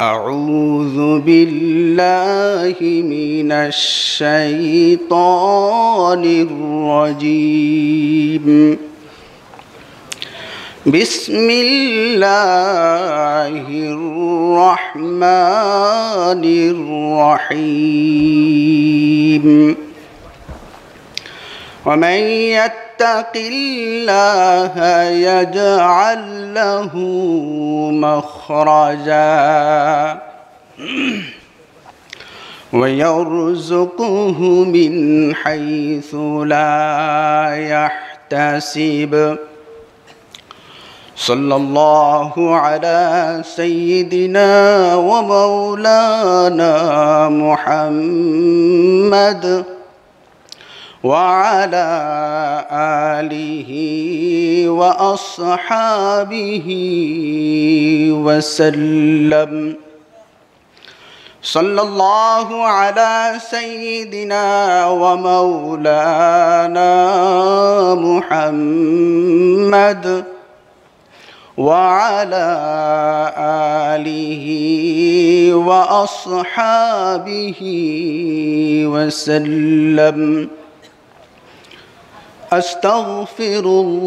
أعوذ بالله من الشيطان الرجيم. بسم الله الرحمن الرحيم. ومن يتق الله يجعل له مخرجا ويرزقه من حيث لا يحتسب. صلى الله على سيدنا ومولانا محمد وعلى آله وأصحابه وسلم. صلى الله على سيدنا ومولانا محمد وعلى آله وأصحابه وسلم. أستغفر الله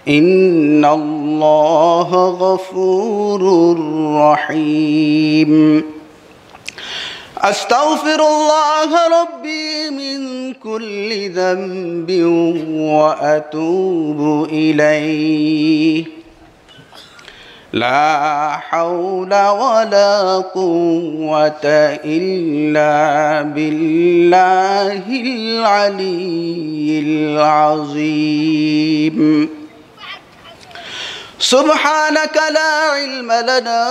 إن الله غفور رحيم. أستغفر الله ربي من كل ذنب وأتوب إليه. لا حول ولا قوة إلا بالله العلي العظيم. سبحانك لا علم لنا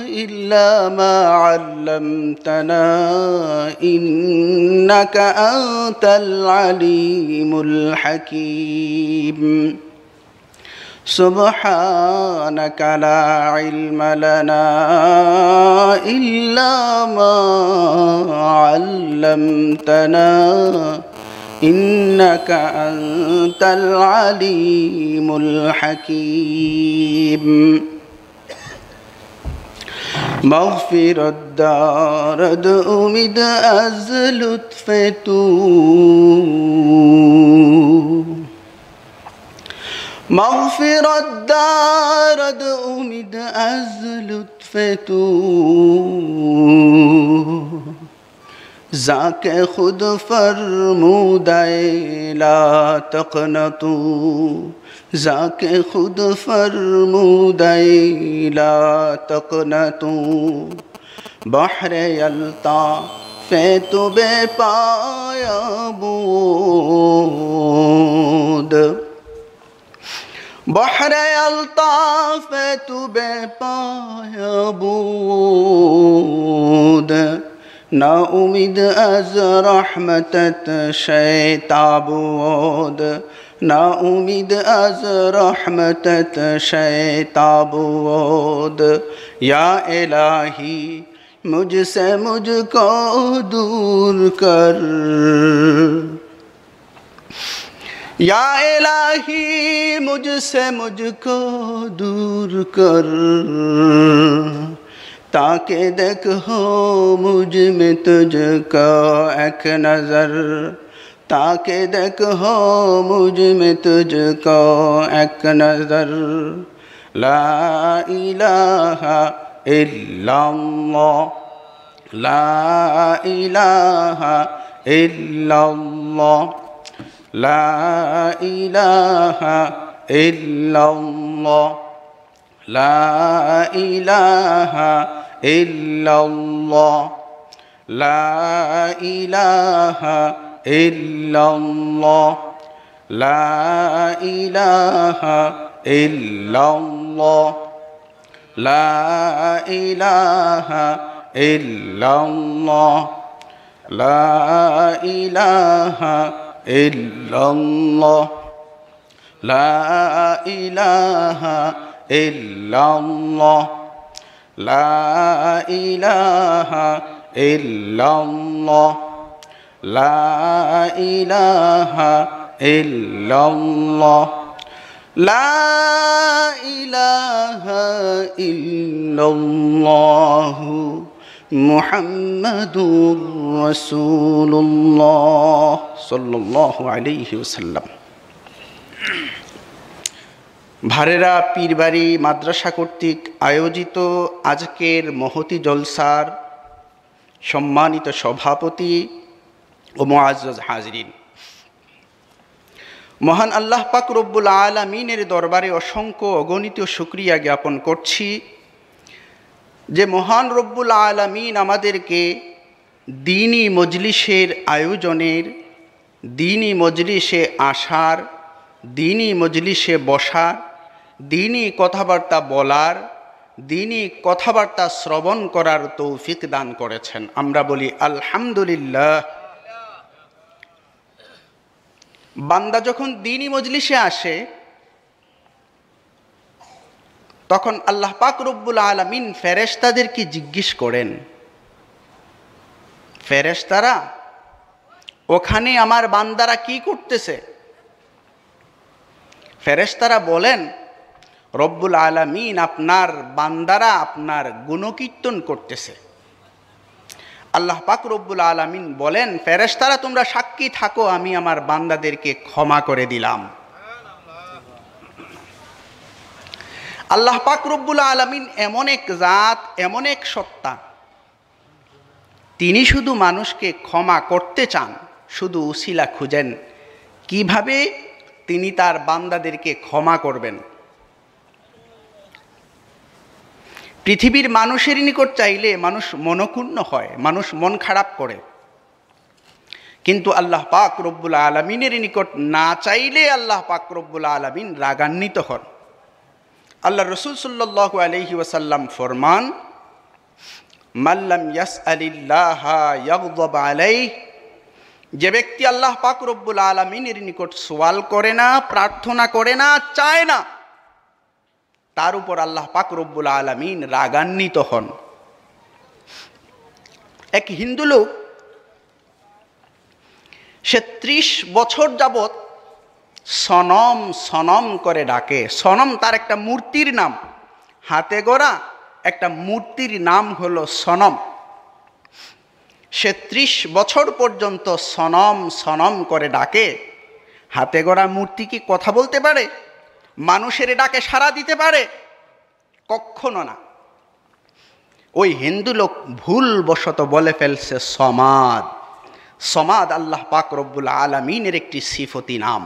إلا ما علمتنا إنك أنت العليم الحكيم. سبحانك لا علم لنا إلا ما علمتنا إنك أنت العليم الحكيم. مغفر الدار أمد أزل تفتو مغفر الدار أمد أزل تفتو زاک خود فرموده لا تقنطوا زاک خود فرموده لا تقنطوا بحر الطاف تو بے پایا بود بحر الطاف تو بے پایا بود نا امید از رحمتت شیطان بود نا امید از رحمتت شیطان بود. یا الہی مجھ سے مجھ کو دور کر یا الہی مجھ سے مجھ کو دور کر تاکہ دیکھو مجھ میں تجھ کا ایک نظر تاکہ دیکھو مجھ میں تجھ کا ایک نظر. لا الہ الا اللہ لا الہ الا اللہ لا الہ الا اللہ لا الہ الا اللہ لا الہ الا اللہ لا الہ الا اللہ لا الہ الا اللہ لا الہ الا اللہ لا الہ الا اللہ لا الہ الا اللہ لا الہ ইল্লাল্লাহ লা ইলাহা ইল্লাল্লাহ মুহাম্মাদুর রাসূলুল্লাহ সাল্লাল্লাহু আলাইহি ওয়াসাল্লাম। ভারেরা পীরবাড়ি মাদ্রাসা কর্তৃক আয়োজিত আজকের মহতি জলসার সম্মানিত সভাপতি ও মুআজ্জাজ হাজরিন, মহান আল্লাহ পাক রব্বুল আলামিনের দরবারে অসংখ্য অগণিত শুকরিয়া জ্ঞাপন করছি যে মহান রব্বুল আলামিন আমাদেরকে দ্বীনি মজলিসের আয়োজনের, দ্বীনি মজলিসে আসার, দ্বীনি মজলিসে বসার, দ্বীনি কথাবার্তা বলার, দ্বীনি কথাবার্তা শ্রবণ করার তৌফিক দান করেছেন। আমরা বলি আলহামদুলিল্লাহ। বান্দা যখন দ্বীনি মজলিসে আসে তখন আল্লাহ পাক রব্বুল আলামিন ফেরেশতাদেরকে জিজ্ঞেস করেন, ফেরেশতারা ওখানে আমার বান্দারা কি করতেছে? ফেরেশতারা বলেন, রব্বুল আলামিন আপনার বান্দারা আপনার গুণকীর্তন করতেছে। আল্লাহ পাক রব্বুল আলামিন বলেন, ফেরেশতারা তোমরা সাক্ষী থাকো, আমি আমার বান্দাদেরকে ক্ষমা করে দিলাম। আল্লাহ পাক রব্বুল আলামিন এমন এক জাত, এমন এক সত্তা, তিনি শুধু মানুষকে ক্ষমা করতে চান, শুধু উসিলা খুঁজেন কিভাবে তিনি তার বান্দাদেরকে ক্ষমা করবেন। পৃথিবীর মানুষের নিকট চাইলে মানুষ মনক্ষুণ্ণ হয়, মানুষ মন খারাপ করে, কিন্তু আল্লাহ পাক রব্বুল আলামিনের নিকট না চাইলে আল্লাহ পাক রব্বুল আলামিন রাগান্বিত হন। আল্লাহ রসুল সাল্লাল্লাহু আলাইহি ওয়াসাল্লাম ফরমান, মাল্লাম ইয়াসআলিল্লাহা ইয়াগদাব আলাইহি, যে ব্যক্তি আল্লাহ পাক রব্বুল আলামিনের নিকট সওয়াল করে না, প্রার্থনা করে না, চায় না, তার উপর আল্লাহ পাক রব্বুল আলামিন রাগান্বিত হন। এক হিন্দু লোক, সে 30 বছর যাবৎ সনম সনম করে ডাকে। সনম তার একটা মূর্তির নাম, হাতে গড়া একটা মূর্তির নাম হলো সনম। সে 30 বছর পর্যন্ত সনম সনম করে ডাকে। হাতে গড়া মূর্তি কি কথা বলতে পারে? মানুষের ডাকে সাড়া দিতে পারে? কখনো না। ওই হিন্দু লোক ভুলবশত বলে ফেলছে সমাদ। সমাদ আল্লাহ পাক রব্বুল আলামিনের একটি সিফতি নাম।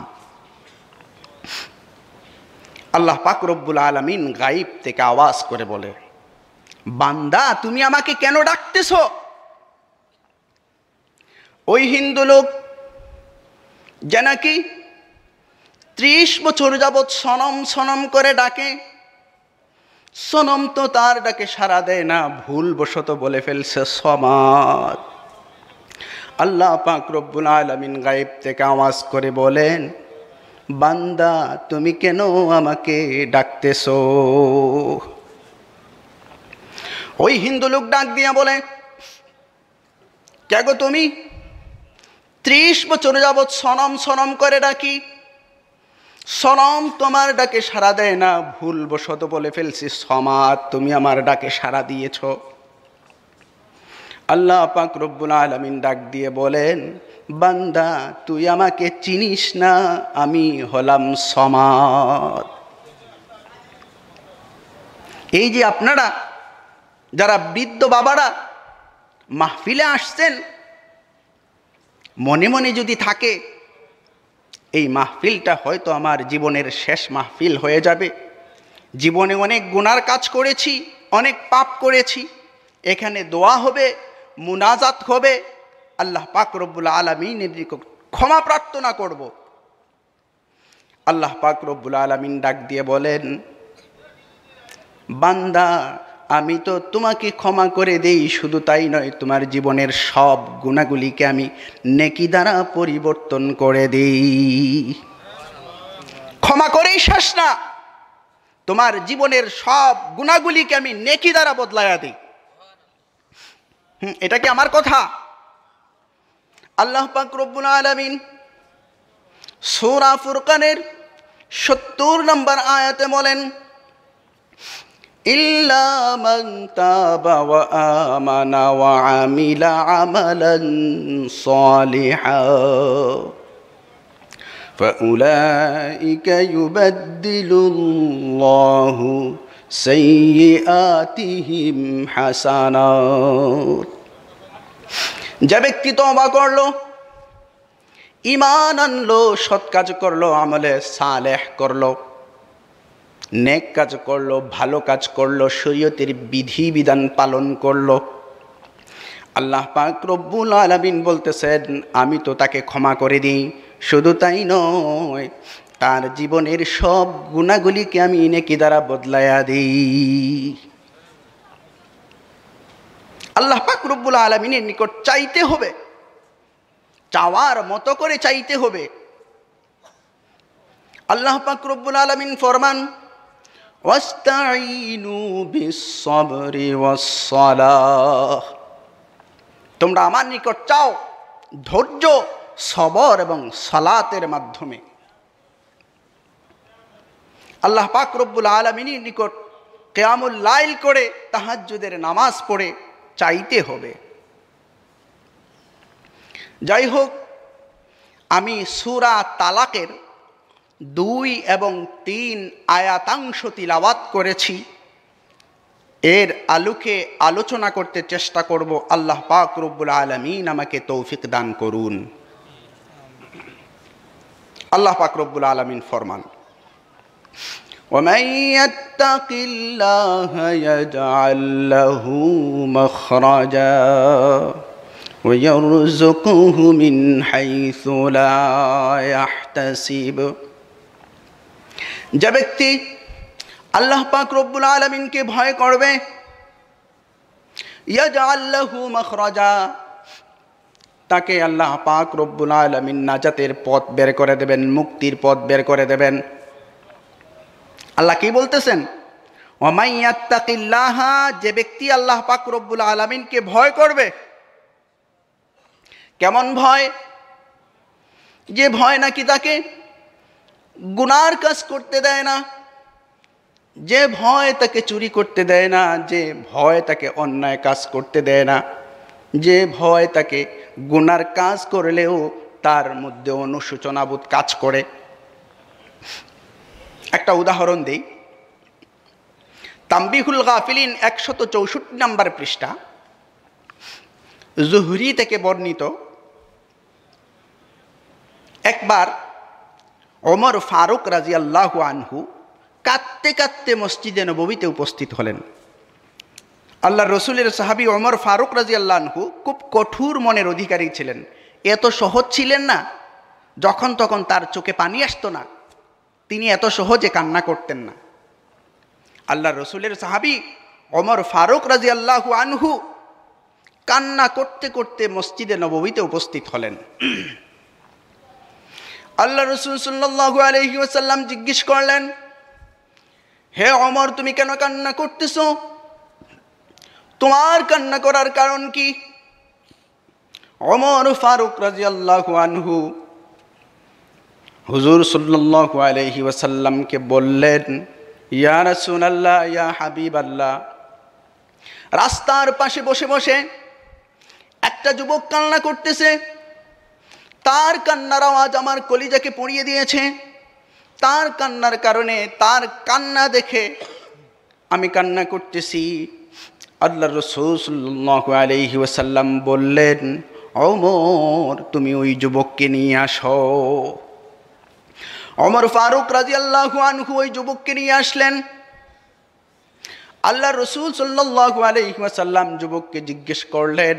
আল্লাহ পাক রব্বুল আলামিন গায়েব থেকে আওয়াজ করে বলে, বান্দা তুমি আমাকে কেন ডাকতেছ? ওই হিন্দু লোক যে নাকি 30 বছর যাবৎ সনম সনম করে ডাকে, সনম তো তার ডাকে সাড়া দেয় না, ভুলবশত বলে ফেলছে সমাদ। আল্লাহ পাক রব্বুল আলামিন গায়েব থেকে আওয়াজ করে বলেন, বান্দা তুমি কেন আমাকে ডাকতেছো? ওই হিন্দু লোক ডাক দিয়া বলে, কে গো তুমি? 30 বছর যাবৎ সনম সনম করে ডাকি, সনম তোমার ডাকে সাড়া দেয় না, ভুলবশত বলে ফেলছি সমাদ, তুমি আমার ডাকে সাড়া দিয়েছ। আল্লাহ পাক রব্বুল আলামিন ডাক দিয়ে বলেন, বান্দা তুই আমাকে চিনিস না, আমি হলাম সমাদ। এই যে আপনারা যারা বৃদ্ধ বাবারা মাহফিলে আসছেন, মনে মনে যদি থাকে এই মাহফিলটা হয়তো আমার জীবনের শেষ মাহফিল হয়ে যাবে, জীবনে অনেক গুনার কাজ করেছি, অনেক পাপ করেছি, এখানে দোয়া হবে, মুনাজাত হবে, আল্লাহ পাক রব্বুল আলামিনের নিকট ক্ষমা প্রার্থনা করব। আল্লাহ পাক রব্বুল আলামিন ডাক দিয়ে বলেন, বান্দা আমি তো তোমাকে ক্ষমা করে দেই, শুধু তাই নয়, তোমার জীবনের সব গুনাহগুলিকে আমি নেকি দ্বারা পরিবর্তন করে দেই। ক্ষমা করেই শেষ না, তোমার জীবনের সব গুনাহগুলিকে আমি নেকি দ্বারা বদলায়া দিই। এটা কি আমার কথা? আল্লাহ পাক রব্বুল আলামিন সূরা ফুরকানের 70 নম্বর আয়াতে বলেন, ইল্লা মান তাবা ওয়া আমানা ওয়া আমিলা আমালান সালিহান ফাউলাইকা ইউবাদদিলুল্লাহু সাইয়্যাতিহিম হাসানাত। যে ব্যক্তি তওবা করলো, ঈমান আনলো, সৎ কাজ করলো, আমলে সালেহ করলো, নেক কাজ করলো, ভালো কাজ করলো, শরীয়তের বিধি বিধান পালন করলো, আল্লাহ পাক রব্বুল আলামিন বলতেছেন আমি তো তাকে ক্ষমা করে দিই। শুধু তাই নয়, তার জীবনের সব গুনাহগুলিকে আমি নেকি দ্বারা বদলায়া দিই। আল্লাহ পাক রব্বুল আলামিনের নিকট চাইতে হবে, চাওয়ার মতো করে চাইতে হবে। আল্লাহ পাক রব্বুল আলামিন ফরমান, ওয়াস্তাঈনু বিস-সাবরি ওয়াস-সালাহ, তোমরা আমার নিকট চাও ধৈর্য, সবর এবং সালাতের মাধ্যমে। আল্লাহ পাক রব্বুল আলামিনের নিকট কিয়ামুল লাইল করে, তাহাজ্জুদের নামাজ পড়ে চাইতে হবে। যাই হোক, আমি সূরা তালাকের 2 এবং 3 আয়াতাংশ তিলাওয়াত করেছি। এর আলোকে আলোচনা করতে চেষ্টা করব। আল্লাহ পাক রব্বুল আলামিন আমাকে তৌফিক দান করুন। আল্লাহ পাক রব্বুল আলামিন ফরমান, وَمَن يَتَّقِ اللَّهَ يَجْعَل لَّهُ مَخْرَجًا وَيَرْزُقْهُ مِنْ حَيْثُ لَا يَحْتَسِبُ। যে ব্যক্তি আল্লাহ পাক রব্বুল আলামিনকে ভয় করবে, ইয়াজআল লাহু মাখরাজা, তাকে আল্লাহ পাক রব্বুল আলামিন নাজাতের পথ বের করে দেবেন, মুক্তির পথ বের করে দেবেন। আল্লাহ কি বলতেছেন? ওয়ামাই ইয়াত্তাকিল্লাহা, যে ব্যক্তি আল্লাহ পাক রব্বুল আলামিনকে ভয় করবে। কেমন ভয়? যে ভয় নাকি তাকে গুনার কাজ করতে দেয় না, যে ভয় তাকে চুরি করতে দেয় না, যে ভয় তাকে অন্যায় কাজ করতে দেয় না, যে ভয় তাকে গুনার কাজ করলেও তার মধ্যে অনুশোচনাবোধ কাজ করে। একটা উদাহরণ দেই। তাম্বিহুল গাফিলিন 164 নম্বর পৃষ্ঠা, জুহরি থেকে বর্ণিত, একবার ওমর ফারুক রাদিয়াল্লাহু আনহু কাঁদতে কাঁদতে মসজিদে নববীতে উপস্থিত হলেন। আল্লাহ রসুলের সাহাবী ওমর ফারুক রাদিয়াল্লাহু আনহু খুব কঠোর মনের অধিকারী ছিলেন। এত সহজ ছিলেন না, যখন তখন তার চোখে পানি আসতো না, তিনি এত সহজে কান্না করতেন না। আল্লাহ রসুলের সাহাবী ওমর ফারুক রাদিয়াল্লাহু আনহু কান্না করতে করতে মসজিদে নববীতে উপস্থিত হলেন। আল্লাহ রসুল সাল্লাল্লাহু আলাইহি ওয়াসাল্লাম জিজ্ঞেস করলেন, হে ওমর, তুমি কেন কান্না করতেছো? তোমার কান্না করার কারণ কি? ওমর ফারুক রাদিয়াল্লাহু আনহু হুজুর সাল্লাল্লাহু আলাইহি ওয়াসাল্লামকে বললেন, ইয়া রাসূলুল্লাহ, ইয়া হাবিবাল্লাহ, রাস্তার পাশে বসে বসে একটা যুবক কান্না করতেছে, তার কান্নার আওয়াজ আমার কলিজাকে পুড়িয়ে দিয়েছে। তার কান্নার কারণে, তার কান্না দেখে আমি কান্না করতেছি। আল্লাহ রাসূল সাল্লাল্লাহু আলাইহি ওয়াসাল্লাম বললেন, ওমর, তুমি ওই যুবককে নিয়ে আসো। ওমর ফারুক রাদিয়াল্লাহু আনহু ওই যুবককে নিয়ে আসলেন। আল্লাহ রাসূল সাল্লাল্লাহু আলাইহি ওয়াসাল্লাম যুবককে জিজ্ঞেস করলেন,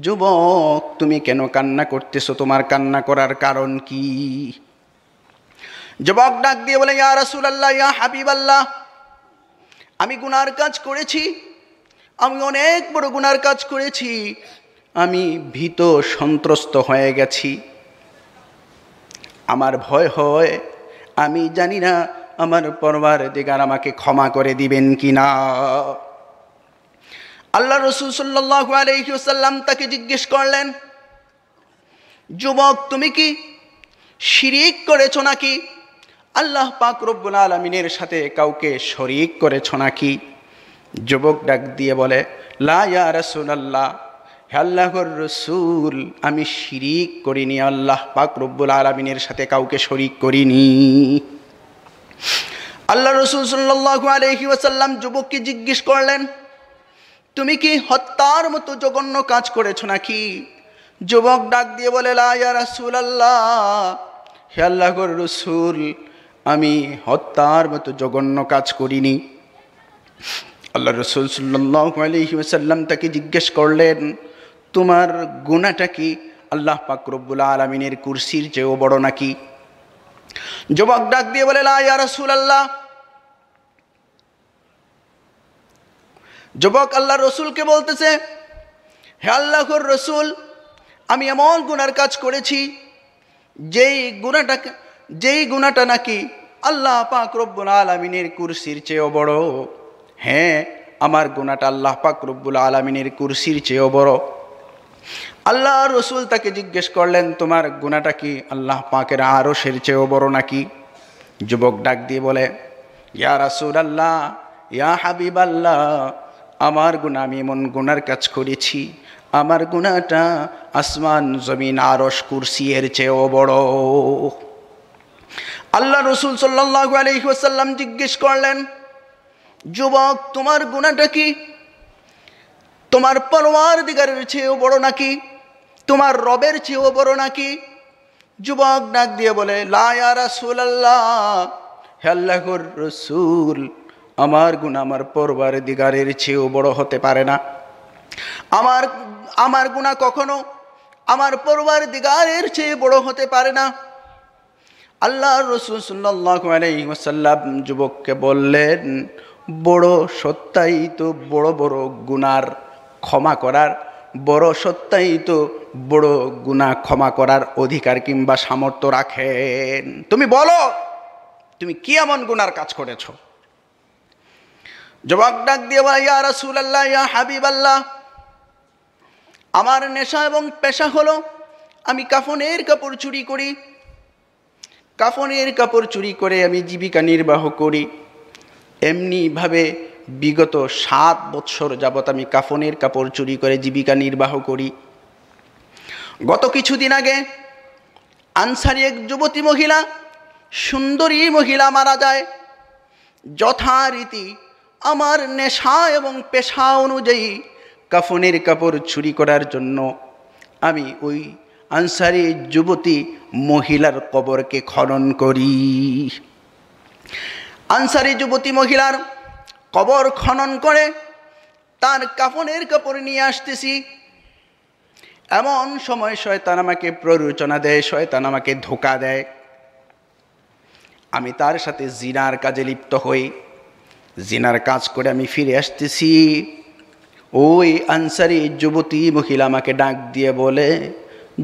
যুবক, তুমি কেন কান্না করতেছো? তোমার কান্না করার কারণ কি? যুবক ডাক দিয়ে বলে, ইয়া রাসূলুল্লাহ, ইয়া হাবিবাল্লাহ, আমি গুনার কাজ করেছি, আমি অনেক বড় গুনার কাজ করেছি, আমি ভীত সন্ত্রস্ত হয়ে গেছি, আমার ভয় হয়, আমি জানি না আমার পরওয়ারদিগার আমাকে ক্ষমা করে দিবেন কিনা। আল্লাহ রাসূল সাল্লাল্লাহু আলাইহি ওয়াসাল্লাম তাকে জিজ্ঞেস করলেন, যুবক, তুমি কি শিরিক করেছ নাকি? আল্লাহ পাক রব্বুল আলামিনের সাথে কাউকে শরীক করেছ নাকি? যুবক ডাক দিয়ে বলে, লা ইয়া রাসূলুল্লাহ, হে আল্লাহর রাসূল, আমি শিরিক করিনি, আল্লাহ পাক রব্বুল আলামিনের সাথে কাউকে শরীক করিনি। আল্লাহ রাসূল সাল্লাল্লাহু আলাইহি ওয়াসাল্লাম যুবককে জিজ্ঞেস করলেন, তুমি কি হত্যার মতো জঘন্য কাজ করেছো নাকি? যুবক ডাক দিয়ে বলে, লা ইয়া রাসূলুল্লাহ, হে আল্লাহর রাসূল, আমি হত্যার মতো জঘন্য কাজ করিনি। আল্লাহ রাসূল সাল্লাল্লাহু আলাইহি ওয়াসাল্লাম তাকে জিজ্ঞেস করলেন, তোমার গুনাহটা কি আল্লাহ পাক রব্বুল আলামিনের কুরসির চেয়েও বড় নাকি? যুবক ডাক দিয়ে বলে, লা ইয়া রাসূলুল্লাহ। যুবক আল্লাহ রসুলকে বলতেছে, হে আল্লাহর রসুল, আমি এমন গুনার কাজ করেছি যেই গুনাহটা নাকি আল্লাহ পাক রব্বুল আলামিনের কুরসির চেয়েও বড়। হ্যাঁ, আমার গুনাহটা আল্লাহ পাক রব্বুল আলামিনের কুরসির চেয়েও বড়। আল্লাহ রসুল তাকে জিজ্ঞেস করলেন, তোমার গুনাহটা কি আল্লাহ পাকের আরশের চেয়েও বড় নাকি? যুবক ডাক দিয়ে বলে, ইয়া রাসূলুল্লাহ, ইয়া হাবিবাল্লাহ, আমার গুনাহ, আমি এমন গুনার কাজ করেছি, আমার গুনাহটা আসমান জমিন আরশ কুরসি এর চেয়েও বড়। আল্লাহ রাসূল সাল্লাল্লাহু আলাইহি ওয়াসাল্লাম জিজ্ঞেস করলেন, যুবক, তোমার গুনাহটা কি তোমার পরওয়ারদিগারের চেয়েও বড় নাকি? তোমার রবের চেয়েও বড় নাকি? যুবক ডাক দিয়ে বলে, লা ইয়া রাসূলুল্লাহ, হে আল্লাহর রাসূল, আমার গুনাহ আমার পরওয়ারদিগারের চেয়েও বড় হতে পারে না। আমার গুনাহ কখনো আমার পরওয়ারদিগারের চেয়ে বড় হতে পারে না। আল্লাহ রাসূল সাল্লাল্লাহু আলাইহি ওয়াসাল্লাম যুবককে বললেন, বড় সত্যাই তো বড় বড় গুনার ক্ষমা করার, বড় সত্যাই তো বড় গুনাহ ক্ষমা করার অধিকার কিংবা সামর্থ্য রাখেন। তুমি বলো, তুমি কি এমন গুনার কাজ করেছো? যুবক ডাক দিয়ে বলে, ইয়া রাসূলুল্লাহ, ইয়া হাবিবাল্লাহ, আমার নেশা এবং পেশা হলো আমি কাফনের কাপড় চুরি করি। কাফনের কাপড় চুরি করে আমি জীবিকা নির্বাহ করি। এমনিভাবে বিগত 7 বৎসর যাবৎ আমি কাফনের কাপড় চুরি করে জীবিকা নির্বাহ করি। গত কিছুদিন আগে আনসারী এক যুবতী মহিলা, সুন্দরী মহিলা মারা যায়। যথারীতি আমার নেশা এবং পেশা অনুযায়ী কাফনের কাপড় চুরি করার জন্য আমি ওই আনসারী যুবতী মহিলার কবরকে খনন করি। আনসারী যুবতী মহিলার কবর খনন করে তার কাফনের কাপড় নিয়ে আসতেছি। এমন সময় শয়তান আমাকে প্ররোচনা দেয়, শয়তান আমাকে ধোঁকা দেয়। আমি তার সাথে জিনার কাজে লিপ্ত হই। জিনার কাজ করে আমি ফিরে আসতেছি। ওই আনসারী যুবতী মহিলা আমাকে ডাক দিয়ে বলে,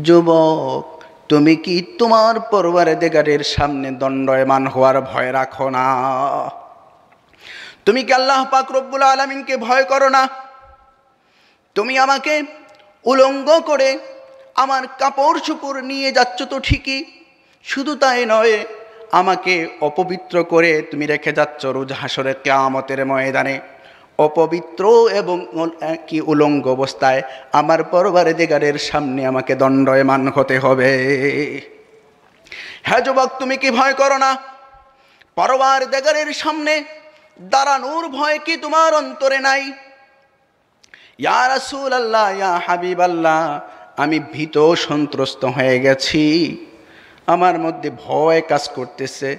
যুবক, তুমি কি তোমার পরওয়ারদিগারের সামনে দণ্ডায়মান হওয়ার ভয় রাখো না? তুমি কি আল্লাহ পাক রব্বুল আলামিনকে ভয় করো না? তুমি আমাকে উলঙ্গ করে আমার কাপড় চোপড় নিয়ে যাচ্ছ তো ঠিকই, শুধু তাই নয়, আমাকে অপবিত্র করে তুমি রেখে যাচ্ছ রোজ হাসরে কিয়ামতের ময়দানে। অপবিত্র এবং কি উলঙ্গ অবস্থায় আমার পরওয়ারদিগারের সামনে আমাকে দণ্ডায়মান হতে হবে। হ্যাঁ যুবক, তুমি কি ভয় করো না? পরওয়ারদিগারের সামনে দাঁড়ানোর ভয় কি তোমার অন্তরে নাই? ইয়া রাসূলুল্লাহ, ইয়া হাবিবাল্লাহ, আমি ভীত সন্ত্রস্ত হয়ে গেছি। আমার মধ্যে ভয় কাজ করতেছে,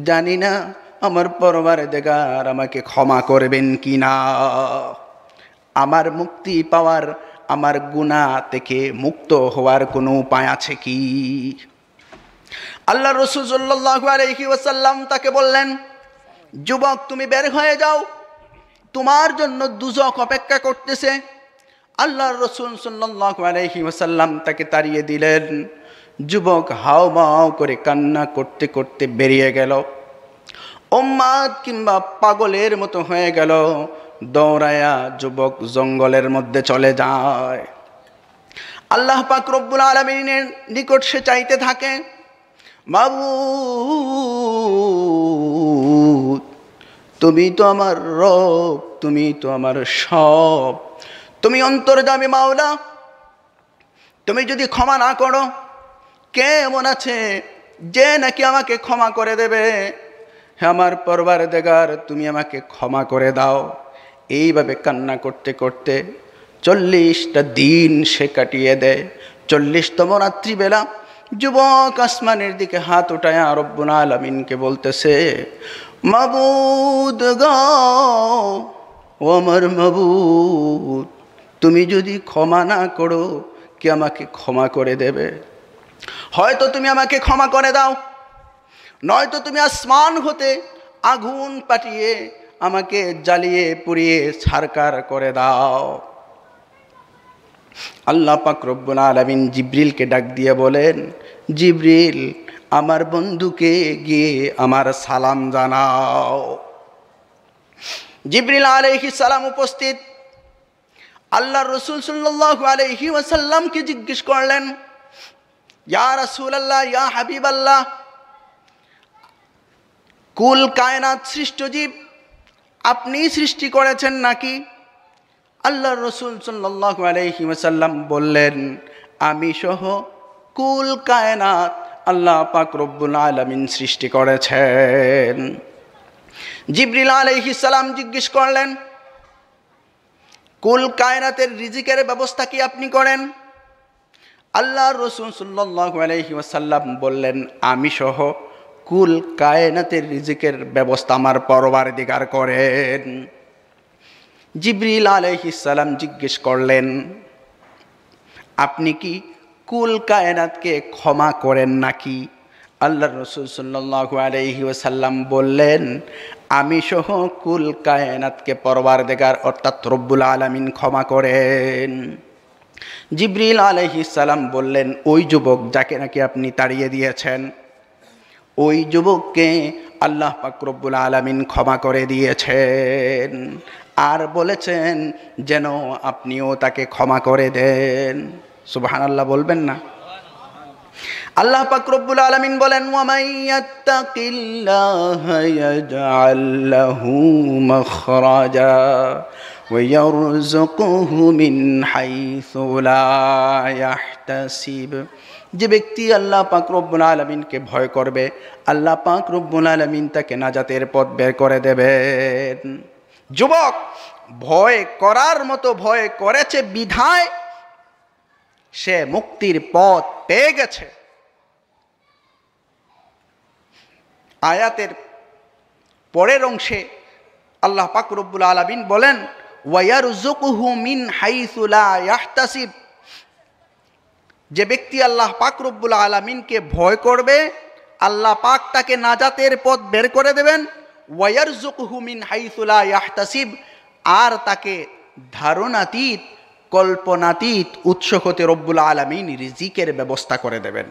জানি না আমার পরওয়ারদিগার আমাকে ক্ষমা করবেন কি না। আমার মুক্তি পাওয়ার, আমার গুনাহ থেকে মুক্ত হওয়ার কোনো উপায় আছে কি? আল্লাহ রাসূল সাল্লাল্লাহু আলাইহি ওয়াসাল্লাম তাকে বললেন, যুবক, তুমি বের হয়ে যাও, তোমার জন্য দুজক অপেক্ষা করতেছে। আল্লাহ রাসূল সাল্লাল্লাহু আলাইহি ওয়াসাল্লাম তাকে তাড়িয়ে দিলেন। যুবক হাউমাউ করে কান্না করতে করতে বেরিয়ে গেল। উম্মাদ কিংবা পাগলের মতো হয়ে গেল। দৌড়ায়া যুবক জঙ্গলের মধ্যে চলে যায়। আল্লাহ পাক রব্বুল আলামিনের নিকট সে চাইতে থাকে, মাবুদ, তুমি তো আমার রব, তুমি তো আমার সব, তুমি অন্তর্যামী মাওলা। তুমি যদি ক্ষমা না করো, কে এমন আছে যে নাকি আমাকে ক্ষমা করে দেবে? হে আমার পরওয়ারদিগার, তুমি আমাকে ক্ষমা করে দাও। এইভাবে কান্না করতে করতে 40টা দিন সে কাটিয়ে দেয়। 40তম রাত্রিবেলা যুবক আসমানের দিকে হাত উঠায় রব্বুল আলামিনকে বলতেছে, মাবুদ গো, ও আমার মাবুদ, তুমি যদি ক্ষমা না করো, কে আমাকে ক্ষমা করে দেবে? হয়তো তুমি আমাকে ক্ষমা করে দাও, নয়তো তুমি আসমান হতে আগুন পাঠিয়ে আমাকে জ্বালিয়ে পুড়িয়ে ছারকার করে দাও। আল্লাহ পাক রব্বুল আলামিন জিবরিলকে ডাক দিয়ে বলেন, জিবরিল, আমার বন্ধুকে গিয়ে আমার সালাম জানাও। জিবরিল আলাইহিস সালাম উপস্থিত। আল্লাহর রাসূল সাল্লাল্লাহু আলাইহি ওয়াসাল্লামকে জিজ্ঞেস করলেন, ইয়া রাসূলুল্লাহ, ইয়া হাবিবাল্লাহ, কুল কায়নাত সৃষ্ট জীব আপনি সৃষ্টি করেছেন নাকি? আল্লাহর রাসূল সাল্লাল্লাহু আলাইহি ওয়াসাল্লাম বললেন, আমি সহ কুল কায়নাত আল্লাহ পাক রব্বুল আলামিন সৃষ্টি করেছেন। জিবরিল আলাইহিস সালাম জিজ্ঞেস করলেন, কুল কায়নাতের রিজিকের ব্যবস্থা কি আপনি করেন? আল্লাহর রাসূল সাল্লাল্লাহু আলাইহি ওয়াসাল্লাম বললেন, আমি সহ কুল কায়নাতের রিজিকের ব্যবস্থা আমার পরওয়ারদিগার করেন। জিবরিল আলাইহিস সালাম জিজ্ঞেস করলেন, আপনি কি কুল কায়নাতকে ক্ষমা করেন নাকি? আল্লাহর রাসূল সাল্লাল্লাহু আলাইহি ওয়াসাল্লাম বললেন, আমি সহ কুল কায়নাতকে পরওয়ারদিগার অর্থাৎ রব্বুল আলামিন ক্ষমা করেন। জিবরিল আলাইহিস সালাম বললেন, ওই যুবক যাকে নাকি আপনি তাড়িয়ে দিয়েছেন, ওই যুবককে আল্লাহ পাক রব্বুল আলামিন ক্ষমা করে দিয়েছেন, আর বলেছেন যেন আপনিও তাকে ক্ষমা করে দেন। সুবহানাল্লাহ বলবেন না? আল্লাহ পাক রব্বুল আলামিন বলেন, ওয়া মাইয়াত্তাকিল্লাহা ইয়াজআল লাহু মাখরাজা ওয়া ইয়ারযুকুহু মিন হাইসু লা ইয়াহতাসিব। যে ব্যক্তি আল্লাহ পাক রব্বুল আলামিনকে ভয় করবে, আল্লাহ পাক রব্বুল আলামিন তাকে নাজাতের পথ বের করে দেবেন। যুবক ভয় করার মতো ভয় করেছে বিধায় সে মুক্তির পথ পেয়ে গেছে। আয়াতের পরের অংশে আল্লাহ পাক রব্বুল আলামিন বলেন, ওয়া ইয়ারযুকুহু মিন হাইসু লা ইয়াহতাসিব। যে ব্যক্তি আল্লাহ পাক রব্বুল আলামিনকে ভয় করবে, আল্লাহ পাক তাকে নাজাতের পথ বের করে দেবেন। ওয়া ইয়ারযুকুহু মিন হাইসু লা ইয়াহতাসিব, আর তাকে ধারণাতীত কল্পনাতীত উৎস হতে রব্বুল আলামিন রিজিকের ব্যবস্থা করে দেবেন।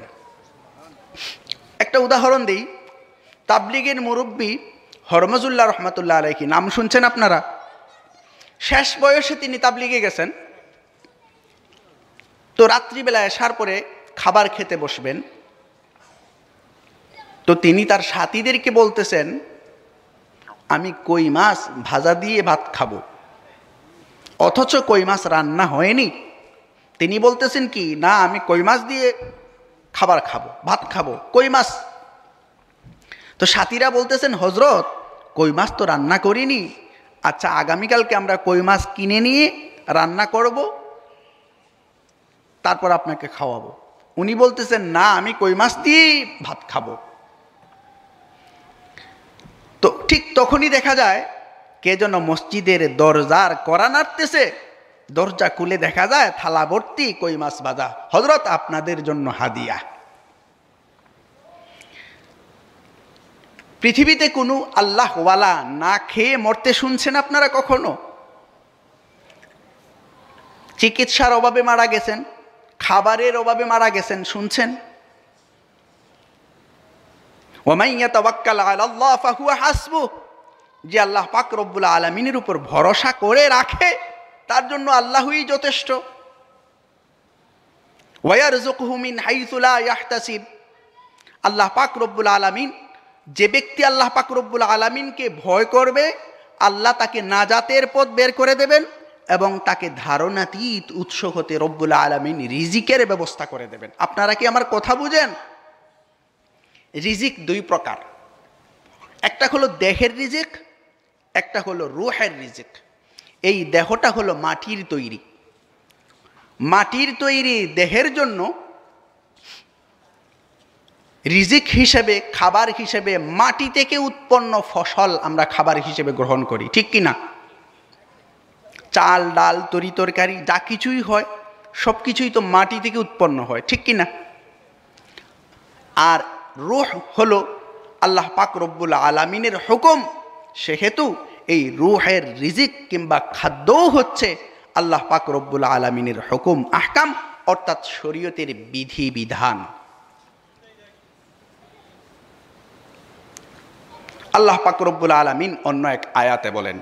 একটা উদাহরণ দিই। তাবলিগের মুরব্বী হরমজুল্লাহ রহমাতুল্লাহ আলাইহি, নাম শুনছেন আপনারা? শেষ বয়সে তিনি তাবলিগে গেছেন। তো রাত্রিবেলায় আসার পরে খাবার খেতে বসবেন, তো তিনি তার সাথীদেরকে বলতেছেন, আমি কই মাছ ভাজা দিয়ে ভাত খাবো, অথচ কই মাছ রান্না হয়নি। তিনি বলতেছেন কি, না আমি কই মাছ দিয়ে খাবার খাবো, ভাত খাবো, কই মাছ। তো সাথীরা বলতেছেন, হজরত কই মাছ তো রান্না করিনি, আচ্ছা আগামীকালকে আমরা কই মাছ কিনে নিয়ে রান্না করব, তারপর আপনাকে খাওয়াবো। উনি বলতেছেন, না আমি কই মাছ দিয়ে ভাত খাবো। তো ঠিক তখনই দেখা যায় কে যেন মসজিদের দরজার কড়া নাড়তেছে। দরজা খুলে দেখা যায় থালা ভর্তি কই মাছ ভাজা। হযরত আপনাদের জন্য হাদিয়া। পৃথিবীতে কোনো আল্লাহওয়ালা না খেয়ে মরতে শুনছেন আপনারা কখনো? চিকিৎসার অভাবে মারা গেছেন, খাবারের অভাবে মারা গেছেন, শুনছেন? ওয়ামান ইয়াতাওয়াক্কাল আলাল্লাহ ফাহুয়া হাসবুহ। যে আল্লাহ পাক রব্বুল আলামিনের উপর ভরসা করে রাখে তার জন্য আল্লাহই যথেষ্ট। ওয়া ইয়ারযুকুহু মিন হাইসু লা ইয়াহতাসিব। আল্লাহ পাক রব্বুল আলামিন, যে ব্যক্তি আল্লাহ পাক রব্বুল আলামিনকে ভয় করবে, আল্লাহ তাকে নাজাতের পথ বের করে দেবেন এবং তাকে ধারণাতীত উৎস হতে রব্বুল আলামিন রিজিকের ব্যবস্থা করে দেবেন। আপনারা কি আমার কথা বুঝেন? রিজিক দুই প্রকার, একটা হলো দেহের রিজিক, একটা হলো রূহের রিজিক। এই দেহটা হলো মাটির তৈরি, মাটির তৈরি দেহের জন্য রিজিক হিসেবে, খাবার হিসেবে মাটি থেকে উৎপন্ন ফসল আমরা খাবার হিসেবে গ্রহণ করি, ঠিক কি না? চাল, ডাল, তরি তরকারি যা কিছুই হয় সব কিছুই তো মাটি থেকে উৎপন্ন হয়, ঠিক কি না? আর রূহ হলো আল্লাহ পাক রব্বুল আলামিনের হুকুম, সেহেতু এই রূহের রিজিক কিংবা খাদ্যও হচ্ছে আল্লাহ পাক রব্বুল আলামিনের হুকুম আহকাম, অর্থাৎ শরীয়তের বিধি বিধান। আল্লাহ পাক রব্বুল আলামিন অন্য এক আয়াতে বলেন,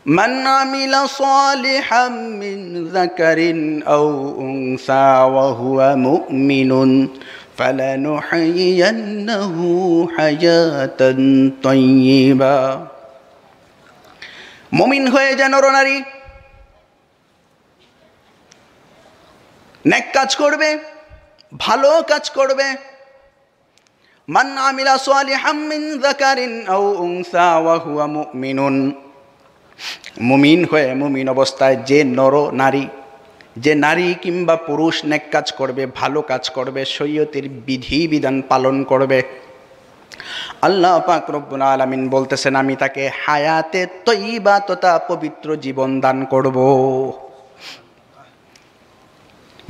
মান আমিলা সালিহাম মিন যাকারিন আও উনসা ওয়া হুয়া মুমিনুন ফালানুহয়িয়ান্নাহু হায়াতান তাইয়্যিবা। মুমিন হয়ে যে নরনারী নেক কাজ করবে, ভালো কাজ করবে, মান আমিলা সালিহাম মিন যাকারিন আও উনসা ওয়া হুয়া মুমিনুন, মুমিন হয়ে মুমিন অবস্থায় যে নর নারী, যে নারী কিংবা পুরুষ নেক কাজ করবে, ভালো কাজ করবে, শরীয়তের বিধি বিধান পালন করবে, আল্লাহ পাক রব্বুল আলামিন বলতেছেন আমি তাকে হায়াতে তয়্যিবা তথা পবিত্র জীবন দান করব।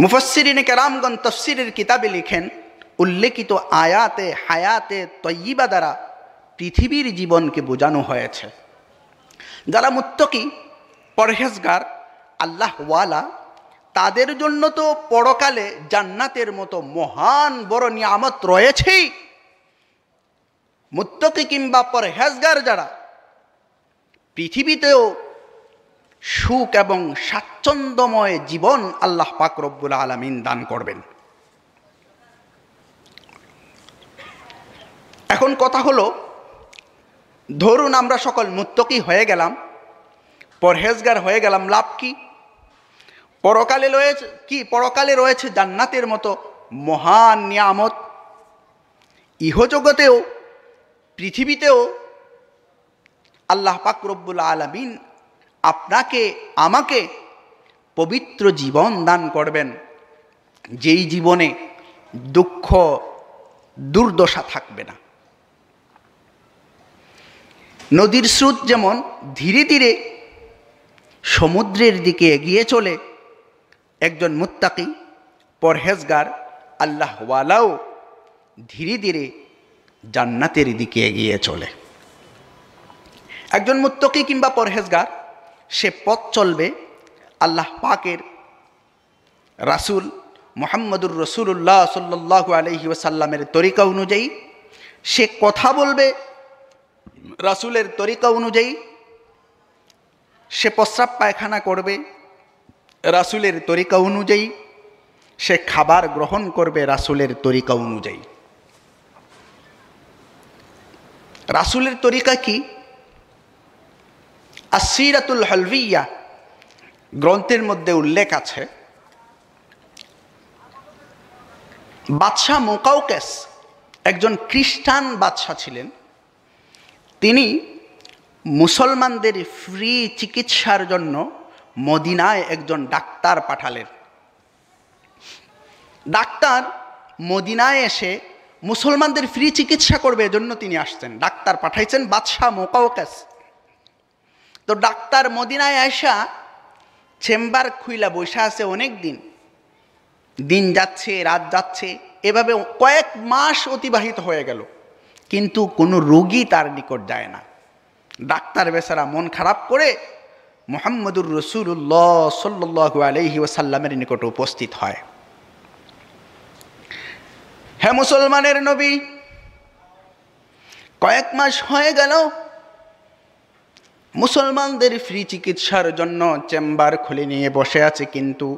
মুফাসসিরিনে কেরামগণ তাফসীরের কিতাবে লিখেন, উল্লেখিত আয়াতে হায়াতে তয়্যিবা দ্বারা পৃথিবীর জীবনকে বোঝানো হয়েছে। যারা মুত্তাকি, পরহেজগার, আল্লাহওয়ালা, তাদের জন্য তো পরকালে জান্নাতের মতো মহান বড় নিয়ামত রয়েছেই। মুত্তাকি কিংবা পরহেজগার যারা, পৃথিবীতেও সুখ এবং স্বাচ্ছন্দ্যময় জীবন আল্লাহ পাক রব্বুল আলামিন দান করবেন। এখন কথা হলো, ধরুন আমরা সকল মুত্তাকি হয়ে গেলাম, পরহেজগার হয়ে গেলাম, লাভ কি? পরকালে রয়েছে কি? পরকালে রয়েছে জান্নাতের মতো মহান নিয়ামত। ইহজগতেও পৃথিবীতেও আল্লাহ পাক রব্বুল আলামিন আপনাকে আমাকে পবিত্র জীবন দান করবেন, যেই জীবনে দুঃখ দুর্দশা থাকবে না। নদীর স্রোত যেমন ধীরে ধীরে সমুদ্রের দিকে এগিয়ে চলে, একজন মুত্তাকি, পরহেজগার, আল্লাহওয়ালাও ধীরে ধীরে জান্নাতের দিকে এগিয়ে চলে। একজন মুত্তাকি কিংবা পরহেজগার সে পথ চলবে আল্লাহ পাকের রাসূল মুহাম্মদুর রাসূলুল্লাহ সাল্লাল্লাহু আলাইহি ওয়াসাল্লামের তরিকা অনুযায়ী, সে কথা বলবে রাসূলের তরিকা অনুযায়ী, সে প্রস্রাব পায়খানা করবে রাসূলের তরিকা অনুযায়ী, সে খাবার গ্রহণ করবে রাসূলের তরিকা অনুযায়ী। রাসূলের তরিকা কি? আসসিরাতুল হালভিয়া গ্রন্থের মধ্যে উল্লেখ আছে, বাদশাহ মুকাউকেস একজন খ্রিস্টান বাদশাহ ছিলেন। তিনি মুসলমানদের ফ্রি চিকিৎসার জন্য মদিনায় একজন ডাক্তার পাঠালেন। ডাক্তার মদিনায় এসে মুসলমানদের ফ্রি চিকিৎসা করবে, এজন্য তিনি আসছেন। ডাক্তার পাঠাইছেন বাদশাহ মুকাউকেস। তো ডাক্তার মদিনায় আসা চেম্বার খুইলা বসে আছে অনেক দিন, দিন যাচ্ছে রাত যাচ্ছে, এভাবে কয়েক মাস অতিবাহিত হয়ে গেল, কিন্তু কোনো রোগী তার নিকট যায় না। ডাক্তার বেচারা মন খারাপ করে মুহাম্মদুর রাসূলুল্লাহ সাল্লাল্লাহু আলাইহি ওয়াসাল্লামের নিকট উপস্থিত হয়। হে মুসলমানের নবী, কয়েক মাস হয়ে গেল, মুসলমানদের ফ্রি চিকিৎসার জন্য চেম্বার খুলে নিয়ে বসে আছে, কিন্তু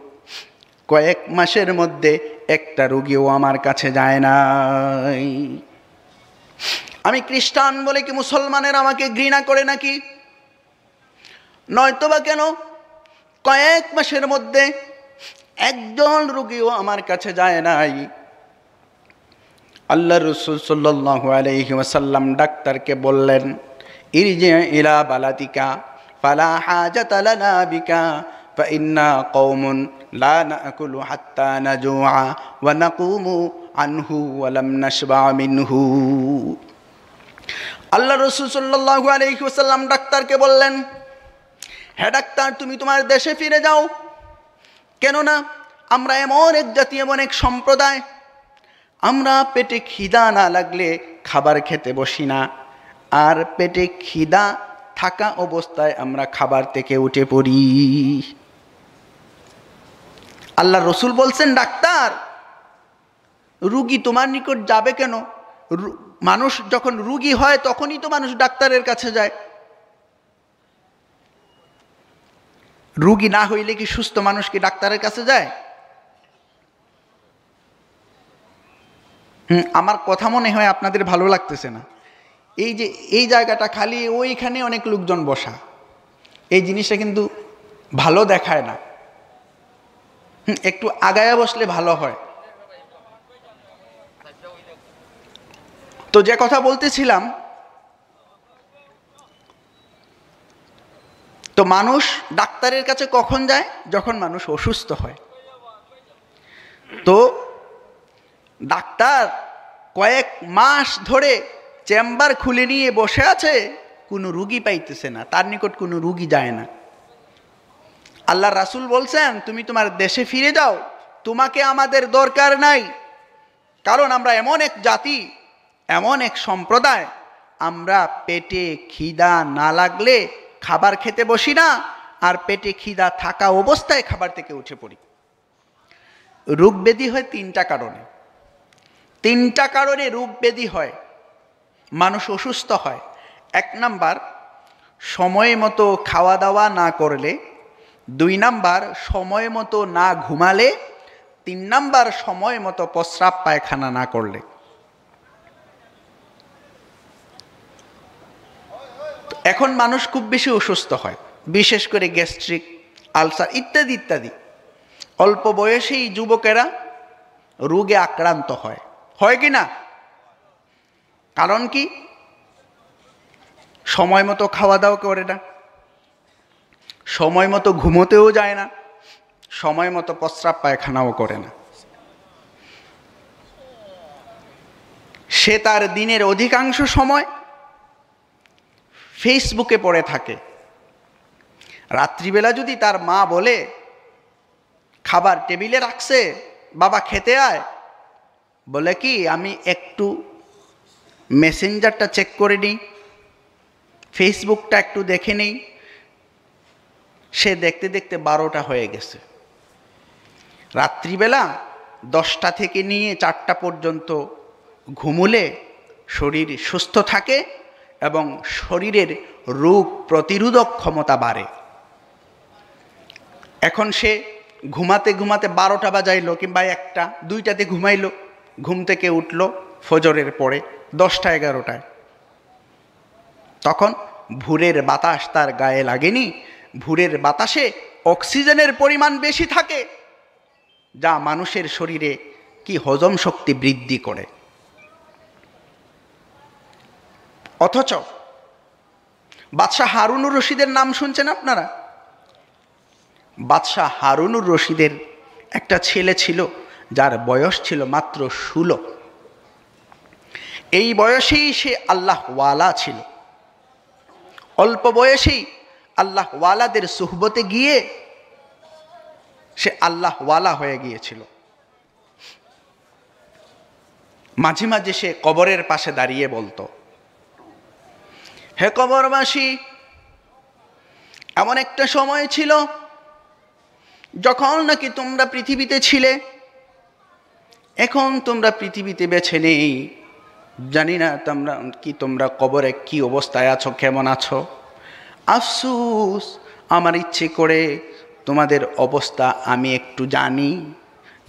কয়েক মাসের মধ্যে একটা রুগীও আমার কাছে যায় নাই। আমি খ্রিস্টান বলে কি মুসলমানের আমাকে ঘৃণা করে নাকি? নয়তোবা কেন কয়েক মাসের মধ্যে একজন রুগীও আমার কাছে যায় নাই। আল্লাহ রাসূল সাল্লাল্লাহু আলাইহি ওয়াসাল্লাম ডাক্তারকে বললেন, ইরজি ইলা বালাদিকা ফালা হাজাতা লানা বিকা ফাইন্না কওমুন লা নাকুলু হাত্তা নাজুআ ওয়া নাকুমু আনহু ওয়া লাম নাশবা মিনহু। আল্লাহ রাসূল সাল্লাল্লাহু আলাইহি ওয়াসাল্লাম ডাক্তারকে বললেন, হে ডাক্তার, তুমি তোমার দেশে ফিরে যাও। কেননা আমরা এমন এক জাতি, এমন এক সম্প্রদায়, আমরা পেটে খিদা না লাগলে খাবার খেতে বসি না, আর পেটে খিদা থাকা অবস্থায় আমরা খাবার থেকে উঠে পড়ি। আল্লাহ রসুল বলছেন, ডাক্তার, রুগী তোমার নিকট যাবে কেন? মানুষ যখন রুগী হয় তখনই তো মানুষ ডাক্তারের কাছে যায়। রুগী না হইলে কি সুস্থ মানুষ কি ডাক্তারের কাছে যায়? আমার কথা মনে হয় আপনাদের ভালো লাগতেছে না। এই যে এই জায়গাটা খালি, ওইখানে অনেক লোকজন বসা, এই জিনিসটা কিন্তু ভালো দেখায় না। একটু আগায়া বসলে ভালো হয়। তো যে কথা বলতেছিলাম, তো মানুষ ডাক্তারের কাছে কখন যায়? যখন মানুষ অসুস্থ হয়। তো ডাক্তার কয়েক মাস ধরে চেম্বার খুলে নিয়ে বসে আছে, কোনো রুগী পাইতেছে না, তার নিকট কোনো রুগী যায় না। আল্লাহ রাসূল বলছেন, তুমি তোমার দেশে ফিরে যাও, তোমাকে আমাদের দরকার নাই। কারণ আমরা এমন এক জাতি, এমন এক সম্প্রদায়, আমরা পেটে খিদা না লাগলে খাবার খেতে বসি না, আর পেটে খিদা থাকা অবস্থায় খাবার থেকে উঠে পড়ি। রোগ ব্যাধি হয় তিনটা কারণে। তিনটা কারণে রোগ ব্যাধি হয়, মানুষ অসুস্থ হয়। এক নাম্বার, সময় মতো খাওয়া দাওয়া না করলে। দুই নাম্বার, সময় মতো না ঘুমালে। তিন নাম্বার, সময় মতো প্রস্রাব পায়খানা না করলে। এখন মানুষ খুব বেশি অসুস্থ হয়, বিশেষ করে গ্যাস্ট্রিক, আলসার ইত্যাদি ইত্যাদি। অল্প বয়সেই যুবকেরা রোগে আক্রান্ত হয়, হয় কি না? কারণ কি? সময় মতো খাওয়া দাওয়া করে না, সময় মতো ঘুমোতেও যায় না, সময় মতো প্রস্রাব পায়খানাও করে না। সে তার দিনের অধিকাংশ সময় ফেসবুকে পড়ে থাকে। রাত্রিবেলা যদি তার মা বলে, খাবার টেবিলে রাখছে, বাবা খেতে আয়, বলে কি, আমি একটু মেসেঞ্জারটা চেক করে নিই, ফেসবুকটা একটু দেখে নেই। সে দেখতে দেখতে 12টা হয়ে গেছে। রাত্রিবেলা 10টা থেকে নিয়ে 4টা পর্যন্ত ঘুমুলে শরীর সুস্থ থাকে এবং শরীরের রোগ প্রতিরোধক ক্ষমতা বাড়ে। এখন সে ঘুমাতে ঘুমাতে 12টা বাজাইলো, কিংবা 1টা 2টাতে ঘুমাইলো, ঘুম থেকে উঠলো ফজরের পরে 10টা 11টায়। তখন ভোরের বাতাস তার গায়ে লাগেনি। ভোরের বাতাসে অক্সিজেনের পরিমাণ বেশি থাকে, যা মানুষের শরীরে কি হজম শক্তি বৃদ্ধি করে। অথচ বাদশাহ হারুনুর রশিদের নাম শুনছেন আপনারা? বাদশাহ হারুনুর রশিদের একটা ছেলে ছিল, যার বয়স ছিল মাত্র 16। এই বয়সেই সে আল্লাহ ওয়ালা ছিল। অল্প বয়সেই আল্লাহ ওয়ালাদের সুহবতে গিয়ে সে আল্লাহ ওয়ালা হয়ে গিয়েছিল। মাঝে মাঝে সে কবরের পাশে দাঁড়িয়ে বলতো, হে কবরবাসী, এমন একটা সময় ছিল যখন নাকি তোমরা পৃথিবীতে ছিলে, এখন তোমরা পৃথিবীতে বেছে নেই। জানি না তোমরা কবরে কি অবস্থায় আছো, কেমন আছো। আফসুস, আমার ইচ্ছে করে তোমাদের অবস্থা আমি একটু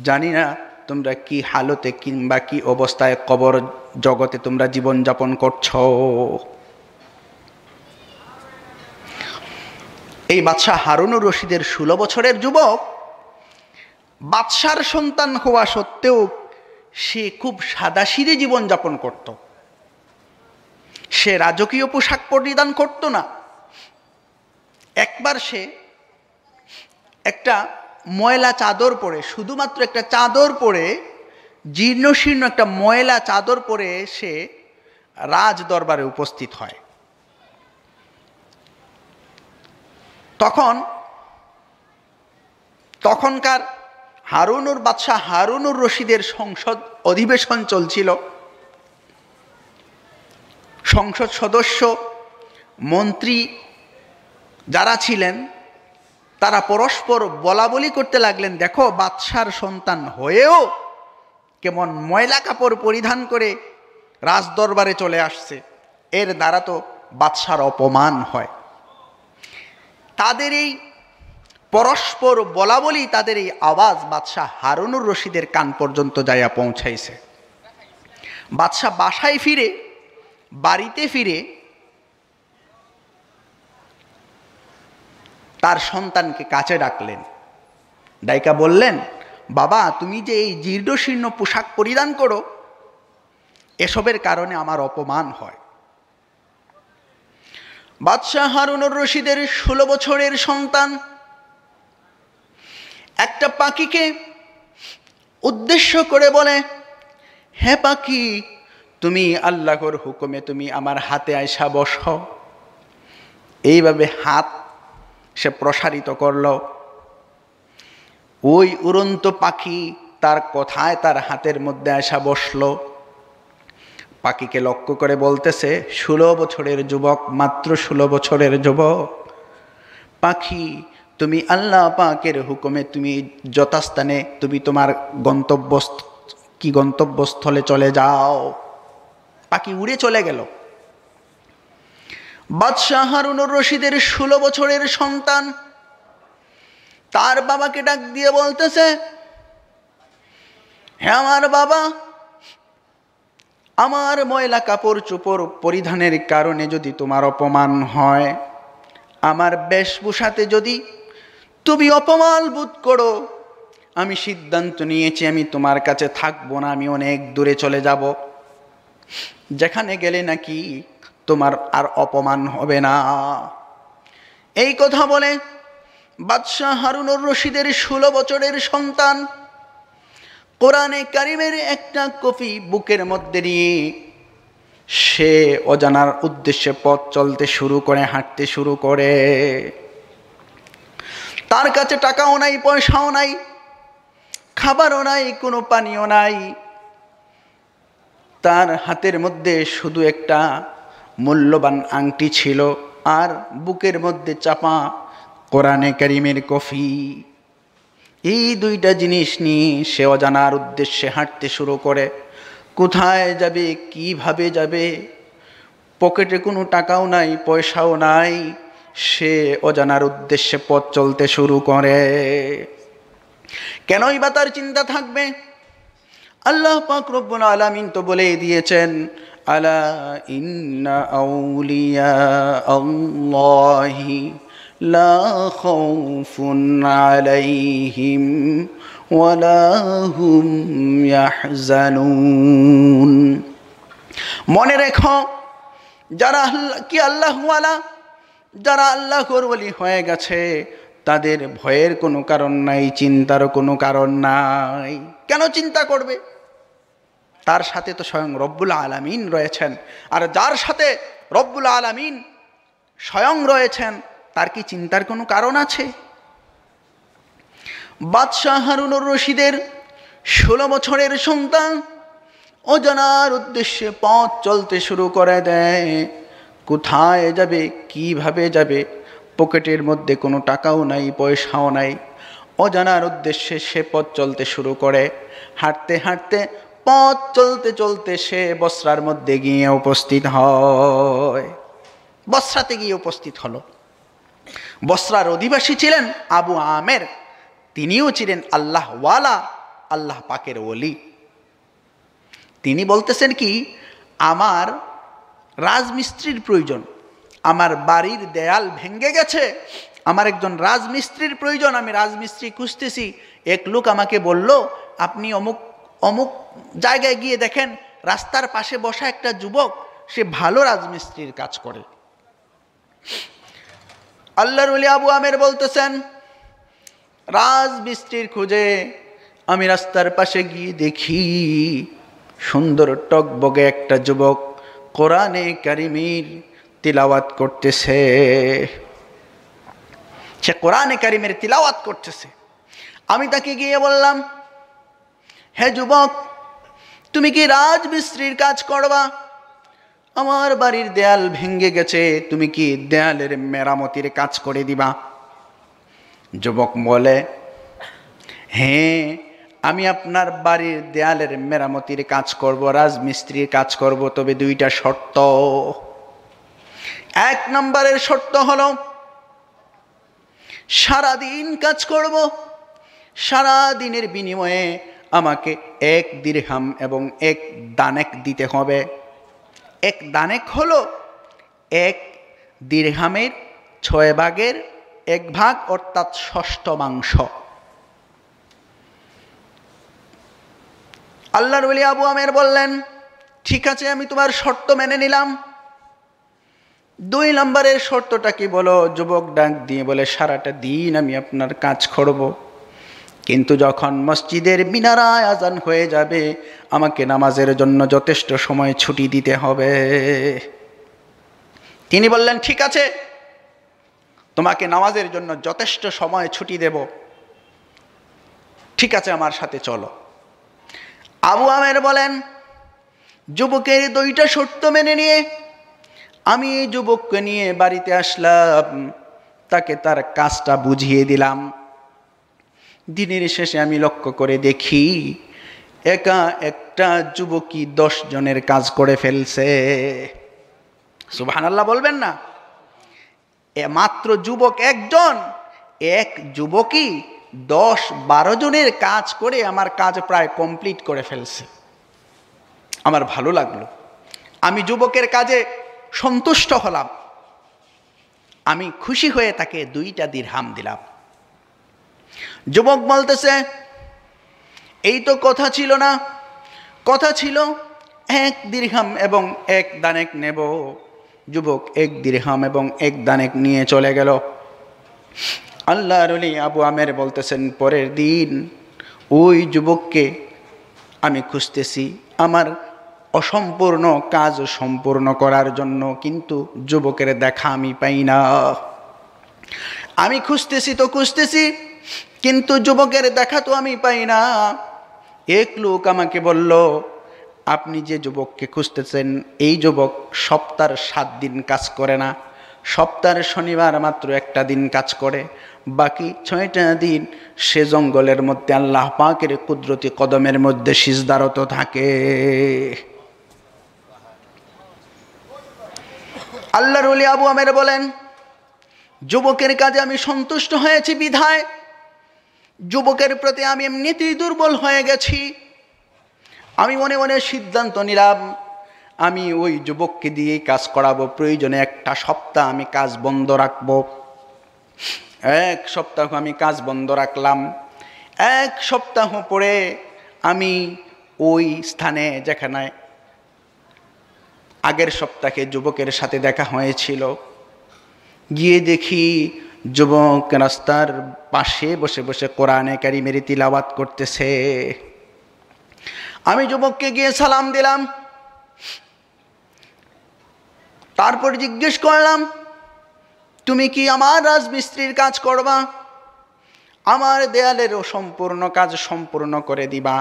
জানি না তোমরা কি হালতে কিংবা কি অবস্থায় কবর জগতে তোমরা জীবনযাপন করছো। এই বাদশাহ হারুনুর রশিদের 16 বছরের যুবক, বাদশার সন্তান হওয়া সত্ত্বেও সে খুব সাদাসিধে জীবনযাপন করত। সে রাজকীয় পোশাক পরিধান করত না। একবার সে একটা ময়লা চাদর পরে, শুধুমাত্র একটা চাদর পরে, জীর্ণশীর্ণ একটা ময়লা চাদর পরে সে রাজ দরবারে উপস্থিত হয়। তখনকার বাদশাহ হারুনুর রশিদের সংসদ অধিবেশন চলছিল। সংসদ সদস্য, মন্ত্রী যারা ছিলেন তারা পরস্পর বলাবলি করতে লাগলেন, দেখো বাদশার সন্তান হয়েও কেমন ময়লা কাপড় পরিধান করে রাজদরবারে চলে আসছে, এর দ্বারা তো বাদশার অপমান হয়। তাদের এই পরস্পর বলাবলি, তাদের এই আওয়াজ বাদশাহ হারুনুর রশিদের কান পর্যন্ত যাইয়া পৌঁছাইছে। বাদশাহ বাড়িতে ফিরে তার সন্তানকে কাছে ডাকলেন। ডাইকা বললেন, বাবা, তুমি যে এই জীর্ণশীর্ণ পোশাক পরিধান করো, এসবের কারণে আমার অপমান হয়। বাদশাহ হারুনুর রশিদের 16 বছরের সন্তান একটা পাখিকে উদ্দেশ্য করে বলে, হে পাখি, তুমি আল্লাহর হুকুমে তুমি আমার হাতে আইসা বসো। এইভাবে হাত সে প্রসারিত করল। ওই উড়ন্ত পাখি তার কথায় তার হাতের মধ্যে আইসা বসল। পাখিকে লক্ষ্য করে বলতেছে, 16 বছরের যুবক, মাত্র 16 বছরের যুবক, পাখি, তুমি আল্লাহ পাকের হুকুমে তুমি যথাস্থানে তুমি তোমার গন্তব্যস্থলে চলে যাও। পাখি উড়ে চলে গেল। বাদশাহ হারুনুর রশিদের 16 বছরের সন্তান তার বাবাকে ডাক দিয়ে বলতেছে, হে আমার বাবা, আমার ময়লা কাপড় চোপড় পরিধানের কারণে যদি তোমার অপমান হয়, আমার বেশভূষাতে যদি তুমি অপমান বোধ করো, আমি সিদ্ধান্ত নিয়েছি আমি তোমার কাছে থাকবো না, আমি অনেক দূরে চলে যাব, যেখানে গেলে নাকি তোমার আর অপমান হবে না। এই কথা বলে বাদশাহ হারুনুর রশিদের 16 বছরের সন্তান কোরআনে কারিমের একটা কপি বুকের মধ্যে নিয়ে সে অজানার উদ্দেশ্যে পথ চলতে শুরু করে, হাঁটতে শুরু করে। তার কাছে টাকাও নাই, পয়সাও নাই, খাবারও নাই, কোনো পানীয় নাই। তার হাতের মধ্যে শুধু একটা মূল্যবান আংটি ছিল, আর বুকের মধ্যে চাপা কোরআনে কারিমের কফি। এই দুইটা জিনিস নিয়ে সে অজানার উদ্দেশ্যে হাঁটতে শুরু করে। কোথায় যাবে, কিভাবে যাবে, পকেটে কোনো টাকাও নাই, পয়সাও নাই, সে অজানার উদ্দেশ্যে পথ চলতে শুরু করে। কেনই বা তার চিন্তা থাকবে? আল্লাহ পাক রব্বুল আলামিন তো বলেই দিয়েছেন, আলা ইন্না আউলিয়া আল্লাহি লা খাউফুন আলাইহিম ওয়ালা হুম ইয়াহজানুন। মনে রেখো, যারা আল্লাহওয়ালা, যারা আল্লাহর ওলি হয়ে গেছে, তাদের ভয়ের কোনো কারণ নাই, চিন্তারও কোনো কারণ নাই। কেন চিন্তা করবে? তার সাথে তো স্বয়ং রব্বুল আলামিন রয়েছেন। আর যার সাথে রব্বুল আলামিন স্বয়ং রয়েছেন, তার কি চিন্তার কোনো কারণ আছে? বাদশাহ হারুনুর রশিদের 16 বছরের সন্তান অজানার উদ্দেশ্যে পথ চলতে শুরু করে দেয়। কোথায় যাবে, কিভাবে যাবে, পকেটের মধ্যে কোনো টাকাও নাই, পয়সাও নাই। অজানার উদ্দেশ্যে সে পথ চলতে শুরু করে। হাঁটতে হাঁটতে, পথ চলতে চলতে সে বসরার মধ্যে গিয়ে উপস্থিত হয়। বসরাতে গিয়ে উপস্থিত হলো। বসরার অধিবাসী ছিলেন আবু আমের। তিনিও ছিলেন আল্লাহওয়ালা, আল্লাহ পাকের ওলি। তিনি বলতেছেন কি, আমার রাজমিস্ত্রির প্রয়োজন, আমার বাড়ির দেয়াল ভেঙে গেছে, আমার একজন রাজমিস্ত্রির প্রয়োজন, আমি রাজমিস্ত্রি খুঁজতেছি। এক লোক আমাকে বলল, আপনি অমুক অমুক জায়গায় গিয়ে দেখেন, রাস্তার পাশে বসা একটা যুবক, সে ভালো রাজমিস্ত্রির কাজ করে। আল্লাহর ওলি আবু আমের বলতেছেন, রাজমিস্ত্রির খুঁজে আমি রাস্তার পাশে গিয়ে দেখি সুন্দর টকবগে একটা যুবক কোরআনে কারিমের তিলাওয়াত করতেছে। সে কোরআনে কারিমের তিলাওয়াত করতেছে। আমি তাকে গিয়ে বললাম, হে যুবক, তুমি কি রাজমিস্ত্রির কাজ করবা? আমার বাড়ির দেয়াল ভেঙে গেছে, তুমি কি দেয়ালের মেরামতির কাজ করে দিবা? যুবক বলে, হ্যাঁ, আমি আপনার বাড়ির দেয়ালের মেরামতির কাজ করব, রাজমিস্ত্রির কাজ করব, তবে দুইটা শর্ত। এক নম্বরের শর্ত হলো, সারাদিন কাজ করব, সারা দিনের বিনিময়ে আমাকে 1 দিরহাম এবং 1 দানেক দিতে হবে। 1 দানেক হলো 1 দিরহামের 6 ভাগের 1 ভাগ, অর্থাৎ ষষ্ঠমাংশ। আল্লাহর ওলি আবু আমের বললেন, ঠিক আছে, আমি তোমার শর্ত মেনে নিলাম। 2 নম্বরের শর্তটা কি বলো? যুবক ডাক দিয়ে বলে, সারাটা দিন আমি আপনার কাজ করব, কিন্তু যখন মসজিদের মিনারায় আজান হয়ে যাবে, আমাকে নামাজের জন্য যথেষ্ট সময় ছুটি দিতে হবে। তিনি বললেন, ঠিক আছে, তোমাকে নামাজের জন্য যথেষ্ট সময় ছুটি দেব, ঠিক আছে, আমার সাথে চলো। আবু আমের বলেন, যুবকের 2টা শর্ত মেনে নিয়ে আমি এই যুবককে নিয়ে বাড়িতে আসলাম, তাকে তার কাজটা বুঝিয়ে দিলাম। দিনের শেষে আমি লক্ষ্য করে দেখি, একা একটা যুবকই 10 জনের কাজ করে ফেলছে। সুবহানাল্লাহ বলবেন না? মাত্র যুবক একজন, এক যুবকই 10-12 জনের কাজ করে আমার কাজ প্রায় কমপ্লিট করে ফেলছে। আমার ভালো লাগলো, আমি যুবকের কাজে সন্তুষ্ট হলাম, আমি খুশি হয়ে তাকে 2টা দিরহাম দিলাম। যুবক বলতেছে, এই তো কথা ছিল না, কথা ছিল 1 দিরহাম এবং 1 দানেক নেব। যুবক 1 দিরহাম এবং 1 দানেক নিয়ে চলে গেল। আল্লাহর ওলি আবু আমের বলতেছেন, পরের দিন ওই যুবককে আমি খুঁজতেছি আমার অসম্পূর্ণ কাজ সম্পূর্ণ করার জন্য, কিন্তু যুবকের দেখা আমি পাই না। আমি খুঁজতেছি তো খুঁজতেছি, কিন্তু যুবকের দেখা তো আমি পাই না। এক লোক আমাকে বলল, আপনি যে যুবককে খুঁজতেছেন, এই যুবক সপ্তাহের 7 দিন কাজ করে না, সপ্তাহের শনিবার মাত্র 1টা দিন কাজ করে, বাকি 6টা দিন সে জঙ্গলের মধ্যে আল্লাহ পাকের কুদরতি কদমের মধ্যে সিজদারত থাকে। আল্লাহর ওলি আবু আমের বলেন, যুবকের কাজে আমি সন্তুষ্ট হয়েছি বিধায় যুবকের প্রতি আমি এমনিতেই দুর্বল হয়ে গেছি। আমি মনে মনে সিদ্ধান্ত নিলাম, আমি ওই যুবককে দিয়েই কাজ করাবো, প্রয়োজনে 1টা সপ্তাহ আমি কাজ বন্ধ রাখবো। 1 সপ্তাহ আমি কাজ বন্ধ রাখলাম। 1 সপ্তাহ পরে আমি ওই স্থানে, যেখানে আগের সপ্তাহে যুবকের সাথে দেখা হয়েছিল, গিয়ে দেখি যুবক রাস্তার পাশে বসে বসে কোরআনে কারিমের তিলাওয়াত করতেছে। আমি যুবককে গিয়ে সালাম দিলাম, তারপর জিজ্ঞেস করলাম, তুমি কি আমার রাজমিস্ত্রির কাজ করবা? আমার দেয়ালেরও সম্পূর্ণ কাজ সম্পূর্ণ করে দিবা?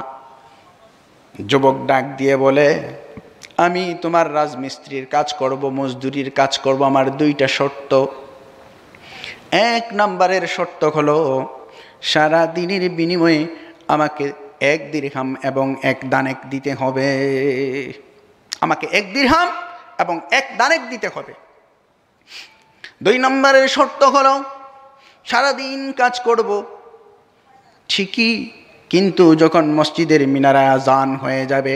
যুবক ডাক দিয়ে বলে, আমি তোমার রাজমিস্ত্রির কাজ করব, মজদুরির কাজ করব, আমার 2টা শর্ত। 1 নম্বরের শর্ত হলো, সারা দিনের বিনিময়ে আমাকে 1 দিরহাম এবং 1 দানেক দিতে হবে। আমাকে 1 দিরহাম এবং 1 দানেক দিতে হবে। 2 নম্বরের শর্ত হলো, সারাদিন কাজ করব, ঠিকই কিন্তু যখন মসজিদের মিনারায় আজান হয়ে যাবে,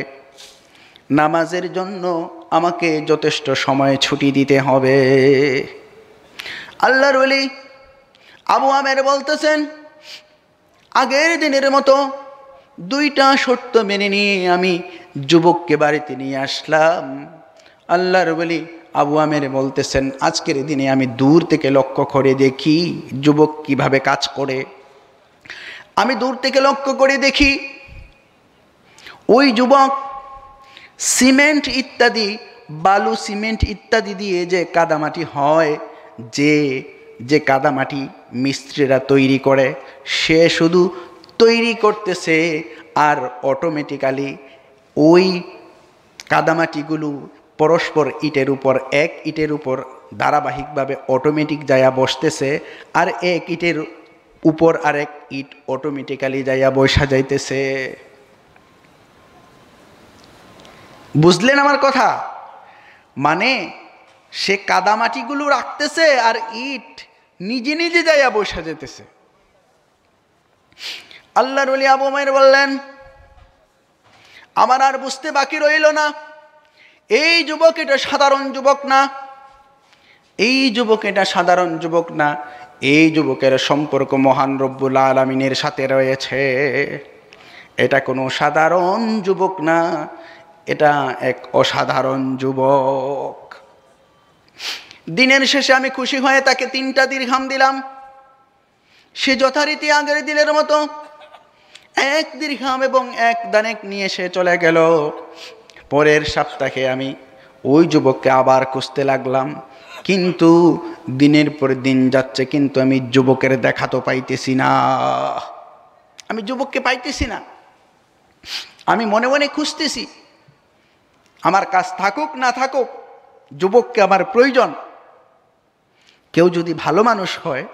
নামাজের জন্য আমাকে যথেষ্ট সময় ছুটি দিতে হবে। আল্লাহর ওলি আবু আমের বলতেছেন, আগের দিনের মতো 2টা শর্ত মেনে নিয়ে আমি যুবককে বাড়িতে নিয়ে আসলাম। আল্লাহর ওলি আবু আমের বলতেছেন, আজকের দিনে আমি দূর থেকে লক্ষ্য করে দেখি যুবক কিভাবে কাজ করে। আমি দূর থেকে লক্ষ্য করে দেখি ওই যুবক সিমেন্ট ইত্যাদি, বালু সিমেন্ট ইত্যাদি দিয়ে যে কাদামাটি হয়, যে কাদামাটি মিস্ত্রিরা তৈরি করে, সে শুধু তৈরি করতেছে আর অটোমেটিক্যালি ওই কাদামাটিগুলো পরস্পর ইটের উপর ধারাবাহিকভাবে অটোমেটিক যাইয়া বসতেছে, আর এক ইটের উপর আরেক ইট অটোমেটিক্যালি যাইয়া বসা যাইতেছে। বুঝলেন আমার কথা? মানে সে কাদামাটিগুলো রাখতেছে আর ইট নিজে নিজে যাইয়া বসা যেতেছে। আল্লাহর ওলি আবু উমাইর বললেন, আমার আর বুঝতে বাকি রইল না, এই যুবক এটা সাধারণ যুবক না, এই যুবক এটা সাধারণ যুবক না, এই যুবকের সম্পর্ক মহান রব্বুল আলামিনের সাথে রয়েছে। এটা কোনো সাধারণ যুবক না, এটা এক অসাধারণ যুবক। দিনের শেষে আমি খুশি হয়ে তাকে 3টা দিরহাম দিলাম। সে যথারীতি আগের দিনের মতো 1 দিরহাম এবং 1 দানেক নিয়ে সে চলে গেল। পরের সপ্তাহে আমি ওই যুবককে আবার খুঁজতে লাগলাম, কিন্তু দিনের পর দিন যাচ্ছে, কিন্তু আমি যুবকের দেখা তো পাইতেছি না। আমি যুবককে পাইতেছি না। আমি মনে মনে খুঁজতেছি, আমার কাজ থাকুক না থাকুক, যুবককে আমার প্রয়োজন। কেউ যদি ভালো মানুষ হয়,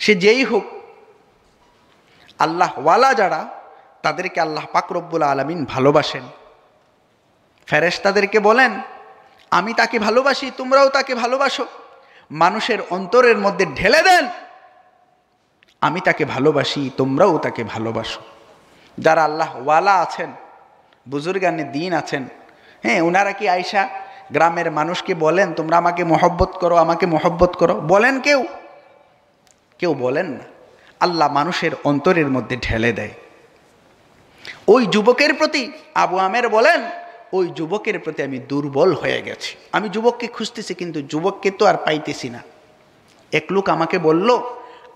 সে যেই হোক, আল্লাহ ওয়ালা যারা, তাদেরকে আল্লাহ পাক রব্বুল আলামিন ভালোবাসেন। ফেরেশতাদেরকে বলেন, আমি তাকে ভালোবাসি, তোমরাও তাকে ভালোবাসো। মানুষের অন্তরের মধ্যে ঢেলে দেন, আমি তাকে ভালোবাসি, তোমরাও তাকে ভালোবাসো। যারা আল্লাহ ওয়ালা আছেন, বুজুর্গানে দিন আছেন, হ্যাঁ, ওনারা কি আয়সা গ্রামের মানুষকে বলেন তোমরা আমাকে মহব্বত করো, আমাকে মহব্বত করো? বলেন কেউ বলেন না। আল্লাহ মানুষের অন্তরের মধ্যে ঢেলে দেয়। ওই যুবকের প্রতি আবু আমের বলেন, ওই যুবকের প্রতি আমি দুর্বল হয়ে গেছি। আমি যুবককে খুঁজতেছি, কিন্তু যুবককে তো আর পাইতেছি না। এক লোক আমাকে বলল,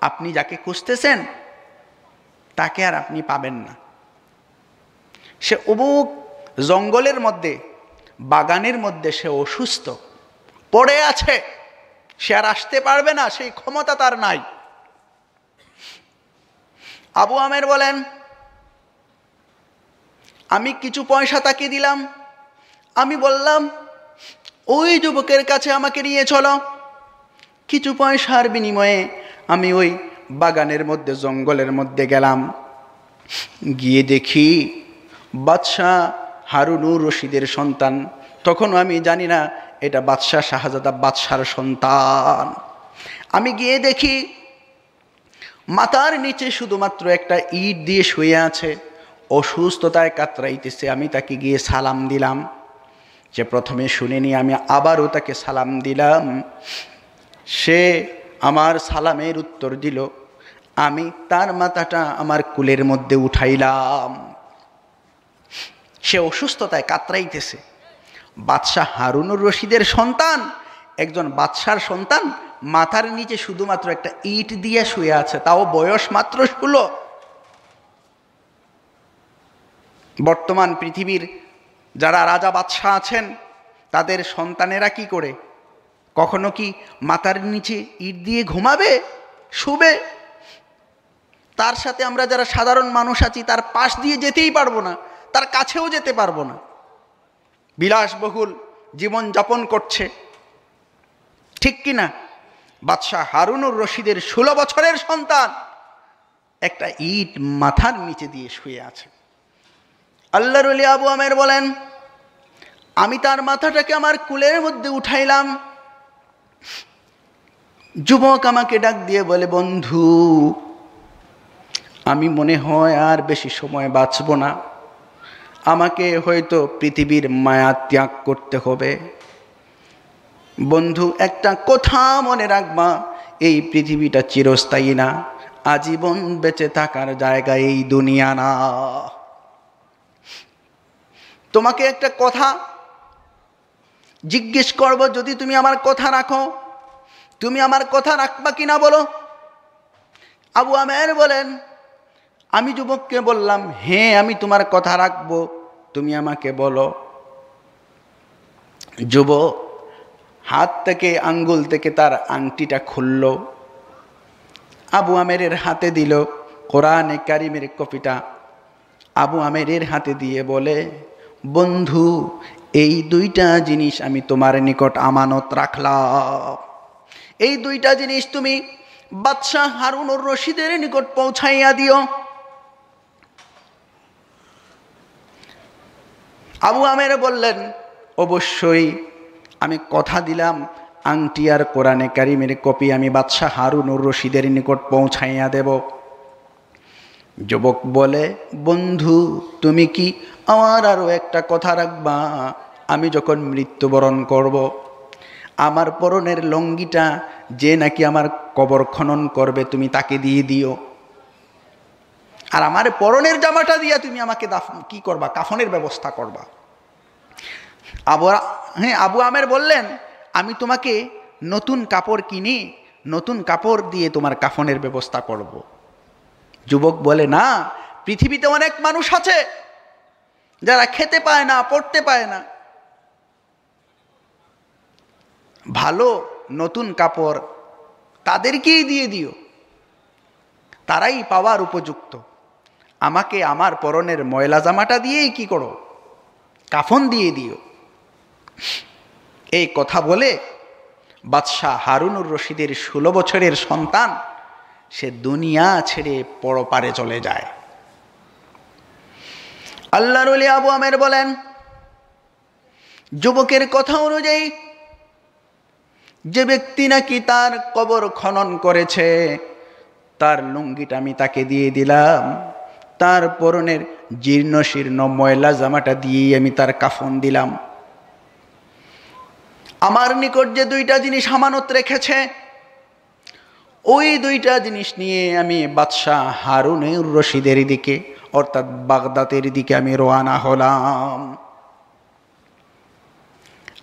আপনি যাকে খুঁজতেছেন তাকে আর আপনি পাবেন না। সে অমুক জঙ্গলের মধ্যে, বাগানের মধ্যে সে অসুস্থ পড়ে আছে, সে আর আসতে পারবে না, সেই ক্ষমতা তার নাই। আবু আমের বলেন, আমি কিছু পয়সা তাকে দিলাম। আমি বললাম, ওই যুবকের কাছে আমাকে নিয়ে চলো। কিছু পয়সার বিনিময়ে আমি ওই বাগানের মধ্যে, জঙ্গলের মধ্যে গেলাম। গিয়ে দেখি বাদশাহ হারুনুর রশিদের সন্তান। তখন আমি জানি না এটা বাদশাহ শাহজাদা বাদশার সন্তান। আমি গিয়ে দেখি মাথার নিচে শুধুমাত্র একটা ইট দিয়ে শুয়ে আছে, অসুস্থতায় কাতরাইতেছে। আমি তাকে গিয়ে সালাম দিলাম। যে প্রথমে শুনেনি, আমি আবারও তাকে সালাম দিলাম। সে আমার সালামের উত্তর দিল। আমি তার মাথাটা আমার কুলের মধ্যে উঠাইলাম। সে অসুস্থতায় কাতরাইতেছে। বাদশাহ হারুনুর রশিদের সন্তান, একজন বাদশার সন্তান, মাথার নিচে শুধুমাত্র একটা ইট দিয়ে শুয়ে আছে, তাও বয়স মাত্র 16। বর্তমান পৃথিবীর যারা রাজা বাদশাহ আছেন, তাদের সন্তানেরা কি করে? কখনো কি মাথার নিচে ইট দিয়ে ঘুমাবে, শুবে? তার সাথে আমরা যারা সাধারণ মানুষ আছি, তার পাশ দিয়ে যেতেই পারবো না, তার কাছেও যেতে পারবো না। বিলাসবহুল জীবন যাপন করছে, ঠিক কিনা? বাদশাহ হারুনুর রশিদের 16 বছরের সন্তান একটা ইট মাথার নিচে দিয়ে শুয়ে আছে। আল্লাহর ওলি আবু আমের বলেন, আমি তার মাথাটাকে আমার কুলের মধ্যে উঠাইলাম। যুবক আমাকে ডাক দিয়ে বলে, বন্ধু, আমি মনে হয় আর বেশি সময় বাঁচব না, আমাকে হয়তো পৃথিবীর মায়া ত্যাগ করতে হবে। বন্ধু, একটা কথা মনে রাখবা, এই পৃথিবীটা চিরস্থায়ী না, আজীবন বেঁচে থাকার জায়গা এই দুনিয়া না। তোমাকে একটা কথা জিজ্ঞেস করব, যদি তুমি আমার কথা রাখো, তুমি আমার কথা রাখবা কিনা বলো। আবু আমের বলেন, আমি যুবককে বললাম, হ্যাঁ আমি তোমার কথা রাখবো, তুমি আমাকে বলো। যুবক হাত থেকে, আঙ্গুল থেকে তার আংটিটা খুলল, আবু আমেরের হাতে দিল। কোরআনে কারিমের কপিটা আবু আমেরের হাতে দিয়ে বলে, বন্ধু এই দুইটা জিনিস আমি তোমার নিকট আমানত রাখলাম, এই দুইটা জিনিস তুমি বাদশাহ হারুনুর রশিদের নিকট পৌঁছাইয়া দিও। আবু আমের বললেন, অবশ্যই, আমি কথা দিলাম আংটি আর কোরআনে কারিমের কপি আমি বাদশাহ হারুনুর রশিদের নিকট পৌঁছাইয়া দেব। যুবক বলে, বন্ধু তুমি কি আমার আরও একটা কথা রাখবা, আমি যখন মৃত্যুবরণ করব, আমার পরনের লঙ্গিটা যে নাকি আমার কবর খনন করবে তুমি তাকে দিয়ে দিও, আর আমার পরনের জামাটা দিয়া তুমি আমাকে কি করবা, কাফনের ব্যবস্থা করবা। আবু আমের বললেন, আমি তোমাকে নতুন কাপড় কিনি, নতুন কাপড় দিয়ে তোমার কাফনের ব্যবস্থা করব। যুবক বলে, না, পৃথিবীতে অনেক মানুষ আছে যারা খেতে পায় না, পড়তে পায় না, ভালো নতুন কাপড় তাদেরকেই দিয়ে দিও, তারাই পাওয়ার উপযুক্ত। আমাকে আমার পরনের ময়লা জামাটা দিয়েই কি করো, কাফন দিয়ে দিও। এই কথা বলে বাদশাহ হারুনুর রশিদের 16 বছরের সন্তান সে দুনিয়া ছেড়ে পরপারে চলে যায়। আল্লাহর ওলি আবু আমের বলেন, যুবকের কথা অনুযায়ী যে ব্যক্তি নাকি তার কবর খনন করেছে, তার লুঙ্গিটা আমি তাকে দিয়ে দিলাম, তার পরনের জীর্ণ শীর্ণ ময়লা জামাটা দিয়েই আমি তার কাফন দিলাম। আমার নিকট যে দুইটা জিনিস আমানত রেখেছে, ওই দুইটা জিনিস নিয়ে আমি বাদশাহ হারুনুর রশিদের দিকে অর্থাৎ বাগদাদের দিকে আমি রওনা হলাম।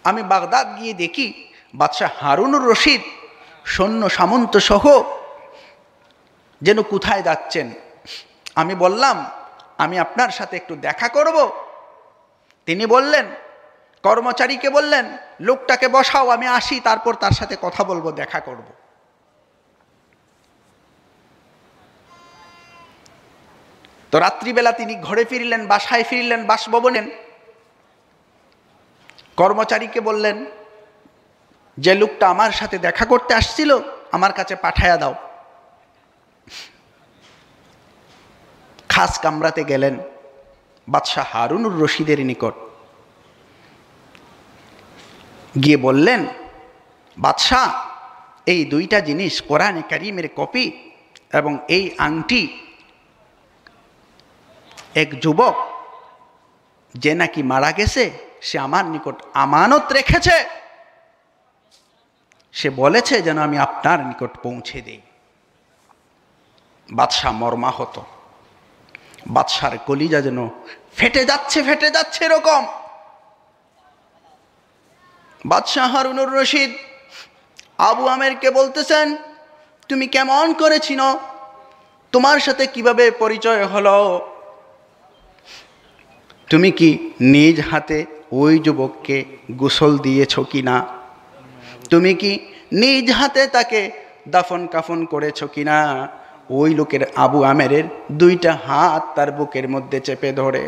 আমি বাগদাদ গিয়ে দেখি বাদশাহ হারুনুর রশিদ সৈন্য সামন্ত সহ যেন কোথায় যাচ্ছেন। আমি বললাম, আমি আপনার সাথে একটু দেখা করব। তিনি বললেন, কর্মচারীকে বললেন, লোকটাকে বসাও, আমি আসি, তারপর তার সাথে কথা বলবো, দেখা করব। তো রাত্রিবেলা তিনি ঘরে ফিরলেন, বাসায় ফিরলেন, বাসভবনে। কর্মচারীকে বললেন, যে লোকটা আমার সাথে দেখা করতে আসছিল আমার কাছে পাঠায়া দাও। খাস কামরাতে গেলেন বাদশাহ হারুনুর রশিদের নিকট, গিয়ে বললেন, বাদশাহ এই দুইটা জিনিস কোরআনে কারিমের কপি এবং এই আংটি এক যুবক যে নাকি মারা গেছে সে আমার নিকট আমানত রেখেছে, সে বলেছে যেন আমি আপনার নিকট পৌঁছে দেই। বাদশাহ মর্মাহত, বাদশার কলিজা যেন ফেটে যাচ্ছে এরকম। বাদশাহ হারুনুর রশিদ আবু আমেরকে বলতেছেন, তুমি কেমন করে চিনো, তোমার সাথে কিভাবে পরিচয় হলো, তুমি কি নিজ হাতে ওই যুবককে গোসল দিয়েছ কিনা, তুমি কি নিজ হাতে তাকে দাফন কাফন করেছ কিনা। ওই লোকের আবু আমেরের দুইটা হাত তার বুকের মধ্যে চেপে ধরে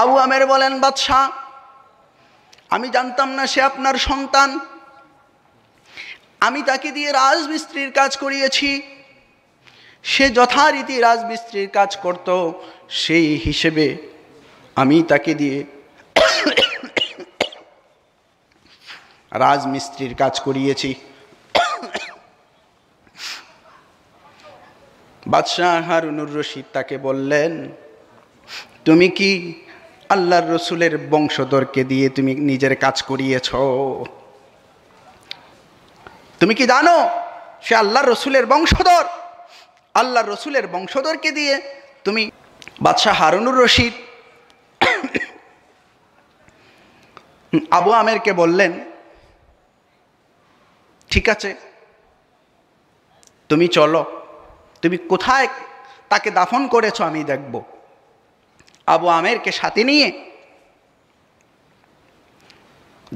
আবু আমের বলেন, বাদশাহ আমি জানতাম না সে আপনার সন্তান, আমি তাকে দিয়ে রাজমিস্ত্রির কাজ করিয়েছি, সে যথারীতি রাজমিস্ত্রির কাজ করত, সেই হিসেবে আমি তাকে দিয়ে রাজমিস্ত্রির কাজ করিয়েছি। বাদশাহ হারুনুর রশিদ তাকে বললেন, তুমি কি আল্লাহর রসুলের বংশধরকে দিয়ে তুমি নিজের কাজ করিয়েছ? তুমি কি জানো সে আল্লাহর রসুলের বংশধর? আল্লাহর রসুলের বংশধরকে দিয়ে তুমি। বাদশাহ হারুনুর রশিদ আবু আমেরকে বললেন, ঠিক আছে, তুমি চলো, তুমি কোথায় তাকে দাফন করেছো আমি দেখব। আবু আমেরকে সাথে নিয়ে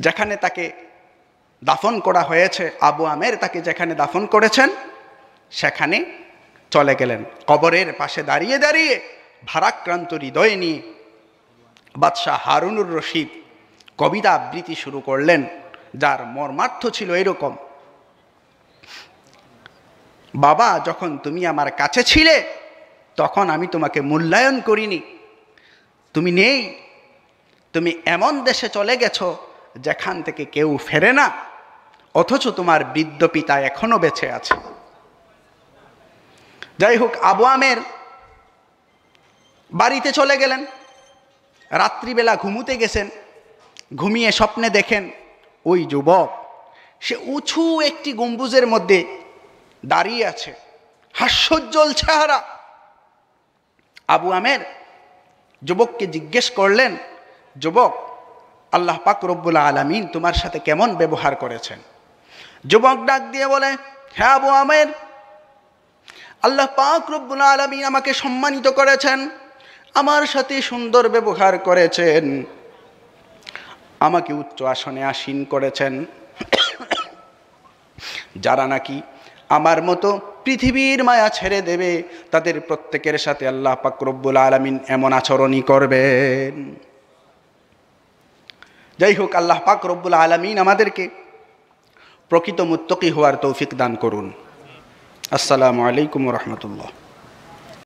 যেখানে তাকে দাফন করা হয়েছে, আবু আমের তাকে যেখানে দাফন করেছেন সেখানে চলে গেলেন। কবরের পাশে দাঁড়িয়ে দাঁড়িয়ে ভারাক্রান্ত হৃদয় নিয়ে বাদশাহ হারুনুর রশিদ কবিতা আবৃত্তি শুরু করলেন, যার মর্মার্থ ছিল এরকম: বাবা, যখন তুমি আমার কাছে ছিলে তখন আমি তোমাকে মূল্যায়ন করিনি। তুমি নেই, তুমি এমন দেশে চলে গেছো যেখান থেকে কেউ ফেরে না, অথচ তোমার বৃদ্ধ পিতা এখনো বেঁচে আছে। যাই হোক, আবু আমের বাড়িতে চলে গেলেন। রাত্রিবেলা ঘুমুতে গেছেন, ঘুমিয়ে স্বপ্নে দেখেন ওই যুবক সে উঁচু একটি গম্বুজের মধ্যে দাঁড়িয়ে আছে, হাস্যোজ্জ্বল চেহারা। আবু আমের যুবককে জিজ্ঞেস করলেন, যুবক, আল্লাহ পাক রব্বুল আলামিন তোমার সাথে কেমন ব্যবহার করেছেন? যুবক ডাক দিয়ে বলে, হ্যাঁ আবু আমের, আল্লাহ পাক রব্বুল আলামিন আমাকে সম্মানিত করেছেন, আমার সাথে সুন্দর ব্যবহার করেছেন, আমাকে উচ্চ আসনে আসীন করেছেন। যারা নাকি আমার মতো পৃথিবীর মায়া ছেড়ে দেবে তাদের প্রত্যেকের সাথে আল্লাহ পাক রব্বুল আলামিন এমন আচরণই করবেন। যাই হোক, আল্লাহ পাক রব্বুল আলামিন আমাদেরকে প্রকৃত মুত্তাকি হওয়ার তৌফিক দান করুন। আসসালামু আলাইকুম ওয়া রাহমাতুল্লাহ।